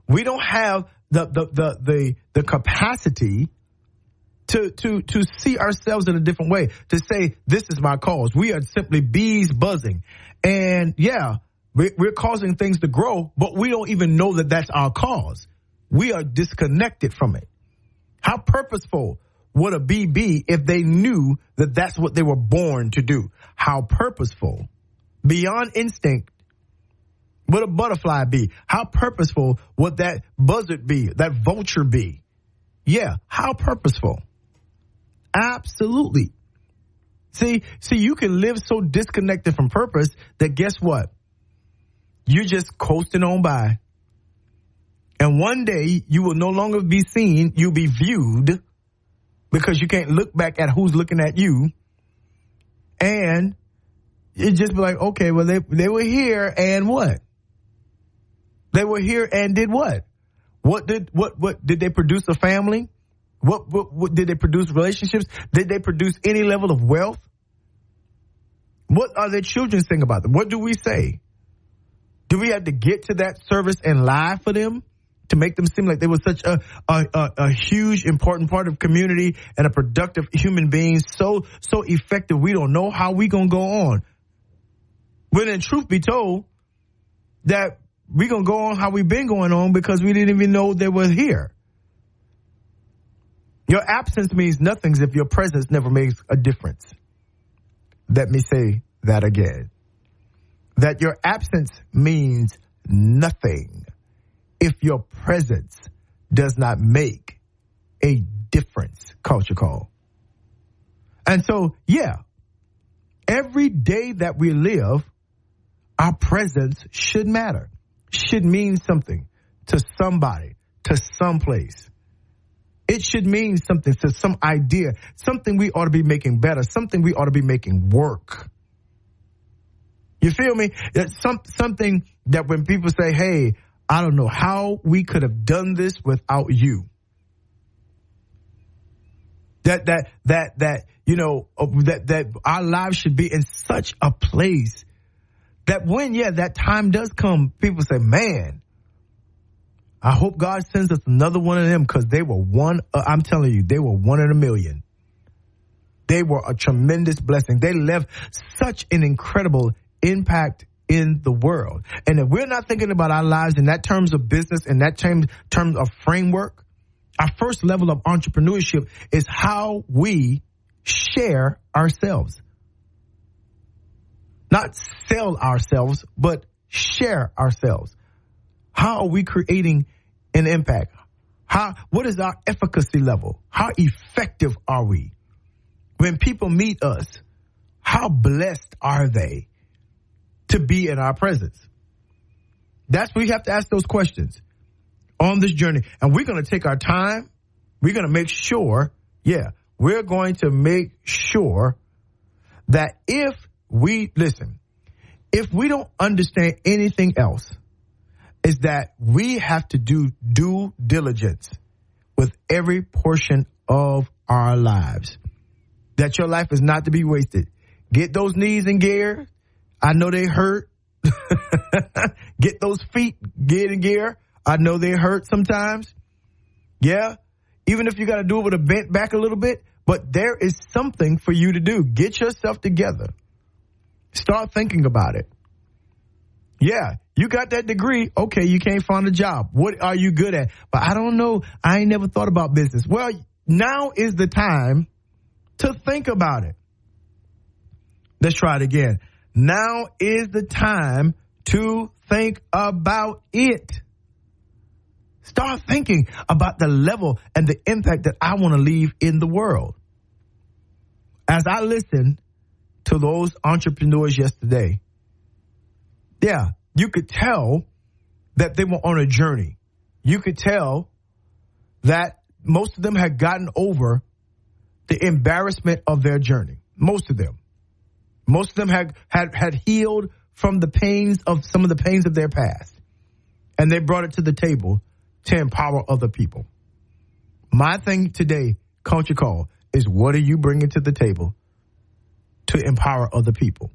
we don't have the capacity to see ourselves in a different way, to say, this is my cause. We are simply bees buzzing. And yeah, we're causing things to grow, but we don't even know that that's our cause. We are disconnected from it. How purposeful would a bee be if they knew that that's what they were born to do? How purposeful, beyond instinct, would a butterfly be? How purposeful would that buzzard be, that vulture be? Yeah, how purposeful. Absolutely. See, you can live so disconnected from purpose that guess what? You're just coasting on by. And one day you will no longer be seen. You'll be viewed because you can't look back at who's looking at you. And it just be like, okay, well, they were here and what? They were here and did what? What did they produce a family? What did they produce relationships? Did they produce any level of wealth? What are their children saying about them? What do we say? Do we have to get to that service and lie for them to make them seem like they were such a huge, important part of community and a productive human being, so effective we don't know how we gonna go on? When in truth be told, that we gonna go on how we've been going on because we didn't even know they were here. Your absence means nothing if your presence never makes a difference. Let me say that again. That your absence means nothing if your presence does not make a difference, Culture Call. And so, yeah, every day that we live, our presence should matter, should mean something to somebody, to someplace. It should mean something to some idea, something we ought to be making better, something we ought to be making work. You feel me? It's something that when people say, hey, I don't know how we could have done this without you. That you know, that our lives should be in such a place that when, that time does come, people say, man, I hope God sends us another one of them, because they were one, I'm telling you, they were one in a million. They were a tremendous blessing. They left such an incredible impact in the world. And if we're not thinking about our lives in that terms of business, in that terms of framework, our first level of entrepreneurship is how we share ourselves. Not sell ourselves, but share ourselves. How are we creating an impact? What is our efficacy level? How effective are we? When people meet us, how blessed are they to be in our presence? That's where we have to ask those questions on this journey. And we're going to take our time. We're going to make sure, we're going to make sure that if we don't understand anything else, is that we have to do due diligence with every portion of our lives. That your life is not to be wasted. Get those knees in gear. I know they hurt. Get those feet in gear. I know they hurt sometimes. Yeah. Even if you got to do it with a bent back a little bit, but there is something for you to do. Get yourself together. Start thinking about it. Yeah, you got that degree. Okay, you can't find a job. What are you good at? But I don't know. I ain't never thought about business. Well, now is the time to think about it. Let's try it again. Now is the time to think about it. Start thinking about the level and the impact that I want to leave in the world. As I listened to those entrepreneurs yesterday, you could tell that they were on a journey. You could tell that most of them had gotten over the embarrassment of their journey. Most of them had healed from the pains of some of the pains of their past. And they brought it to the table to empower other people. My thing today, Culture Call, is what are you bringing to the table to empower other people?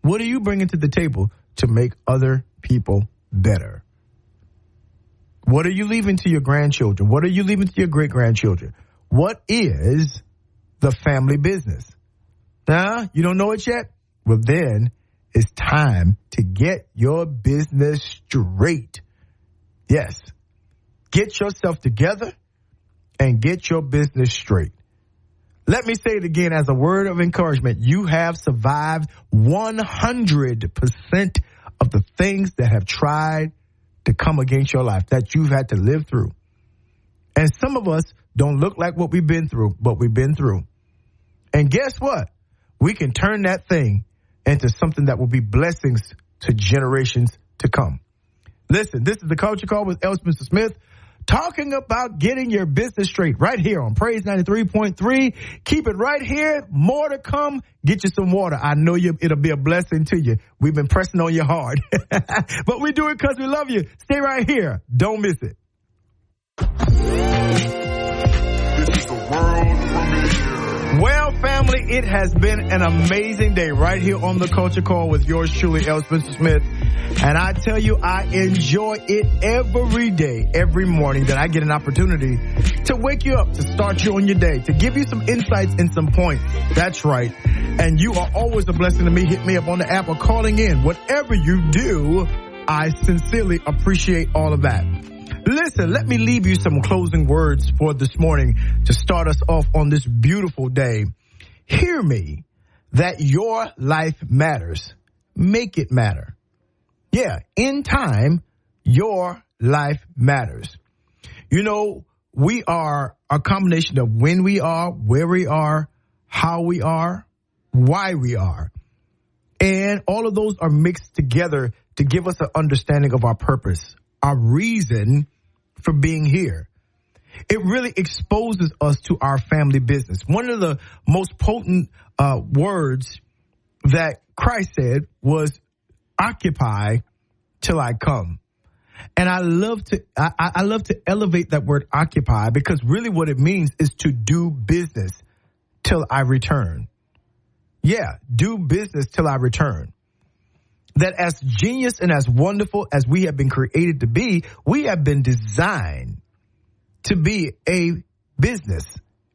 What are you bringing to the table to make other people better? What are you leaving to your grandchildren? What are you leaving to your great-grandchildren? What is the family business? You don't know it yet? Well, then it's time to get your business straight. Yes. Get yourself together and get your business straight. Let me say it again as a word of encouragement. You have survived 100% of the things that have tried to come against your life, that you've had to live through. And some of us don't look like what we've been through, but we've been through. And guess what? We can turn that thing into something that will be blessings to generations to come. Listen, this is the Culture Call with L. Spencer Smith, talking about getting your business straight right here on Praise 93.3. Keep it right here. More to come. Get you some water. I know it'll be a blessing to you. We've been pressing on you hard. But we do it because we love you. Stay right here. Don't miss it. This is the world premiere. Well, family, it has been an amazing day right here on the Culture Call with yours truly, L. Spencer Smith. And I tell you, I enjoy it every day, every morning that I get an opportunity to wake you up, to start you on your day, to give you some insights and some points. That's right. And you are always a blessing to me. Hit me up on the app or calling in. Whatever you do, I sincerely appreciate all of that. Listen, let me leave you some closing words for this morning to start us off on this beautiful day. Hear me that your life matters. Make it matter. Yeah, in time, your life matters. You know, we are a combination of when we are, where we are, how we are, why we are. And all of those are mixed together to give us an understanding of our purpose, our reason for being here. It really exposes us to our family business. One of the most potent words that Christ said was, occupy till I come. And I love to elevate that word occupy, because really what it means is to do business till I return. Yeah, do business till I return. That as genius and as wonderful as we have been created to be, we have been designed to be a business,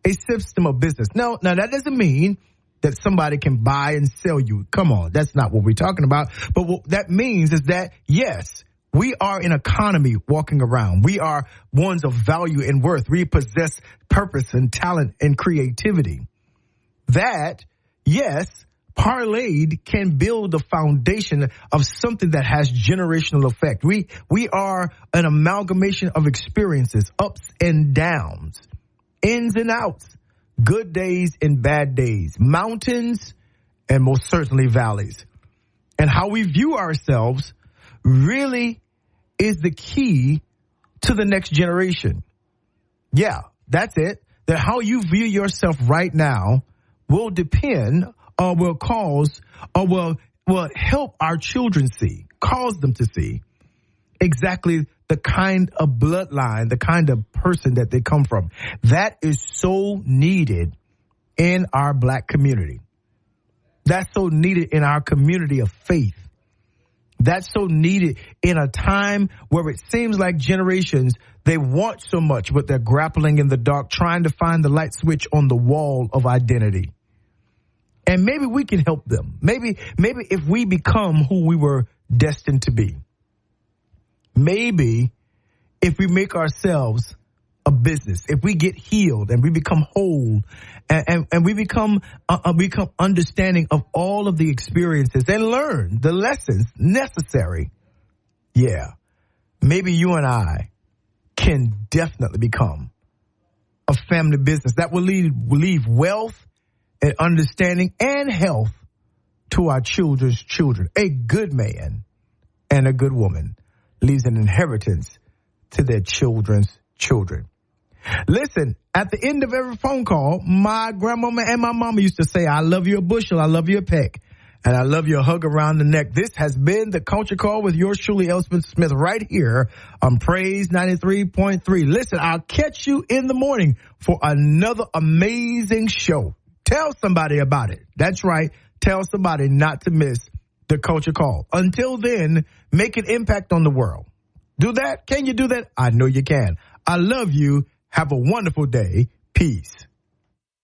a system of business. Now that doesn't mean that somebody can buy and sell you. Come on, that's not what we're talking about. But what that means is that, yes, we are an economy walking around. We are ones of value and worth. We possess purpose and talent and creativity. That, yes, parlayed can build the foundation of something that has generational effect. We are an amalgamation of experiences, ups and downs, ins and outs, good days and bad days, mountains and most certainly valleys. And how we view ourselves really is the key to the next generation. Yeah, that's it. That how you view yourself right now will depend or will cause or will help our children see, cause them to see exactly the kind of bloodline, the kind of person that they come from. That is so needed in our black community. That's so needed in our community of faith. That's so needed in a time where it seems like generations, they want so much, but they're grappling in the dark, trying to find the light switch on the wall of identity. And maybe we can help them. Maybe if we become who we were destined to be. Maybe if we make ourselves a business, if we get healed and we become whole and we become understanding of all of the experiences and learn the lessons necessary. Yeah, maybe you and I can definitely become a family business that will leave wealth and understanding and health to our children's children. A good man and a good woman leaves an inheritance to their children's children. Listen, at the end of every phone call, my grandmama and my mama used to say, I love you a bushel, I love you a peck, and I love you a hug around the neck. This has been the Culture Call with yours truly, L. Spencer Smith, right here on Praise 93.3. Listen, I'll catch you in the morning for another amazing show. Tell somebody about it. That's right. Tell somebody not to miss the Culture Call. Until then, make an impact on the world. Do that? Can you do that? I know you can. I love you. Have a wonderful day. Peace.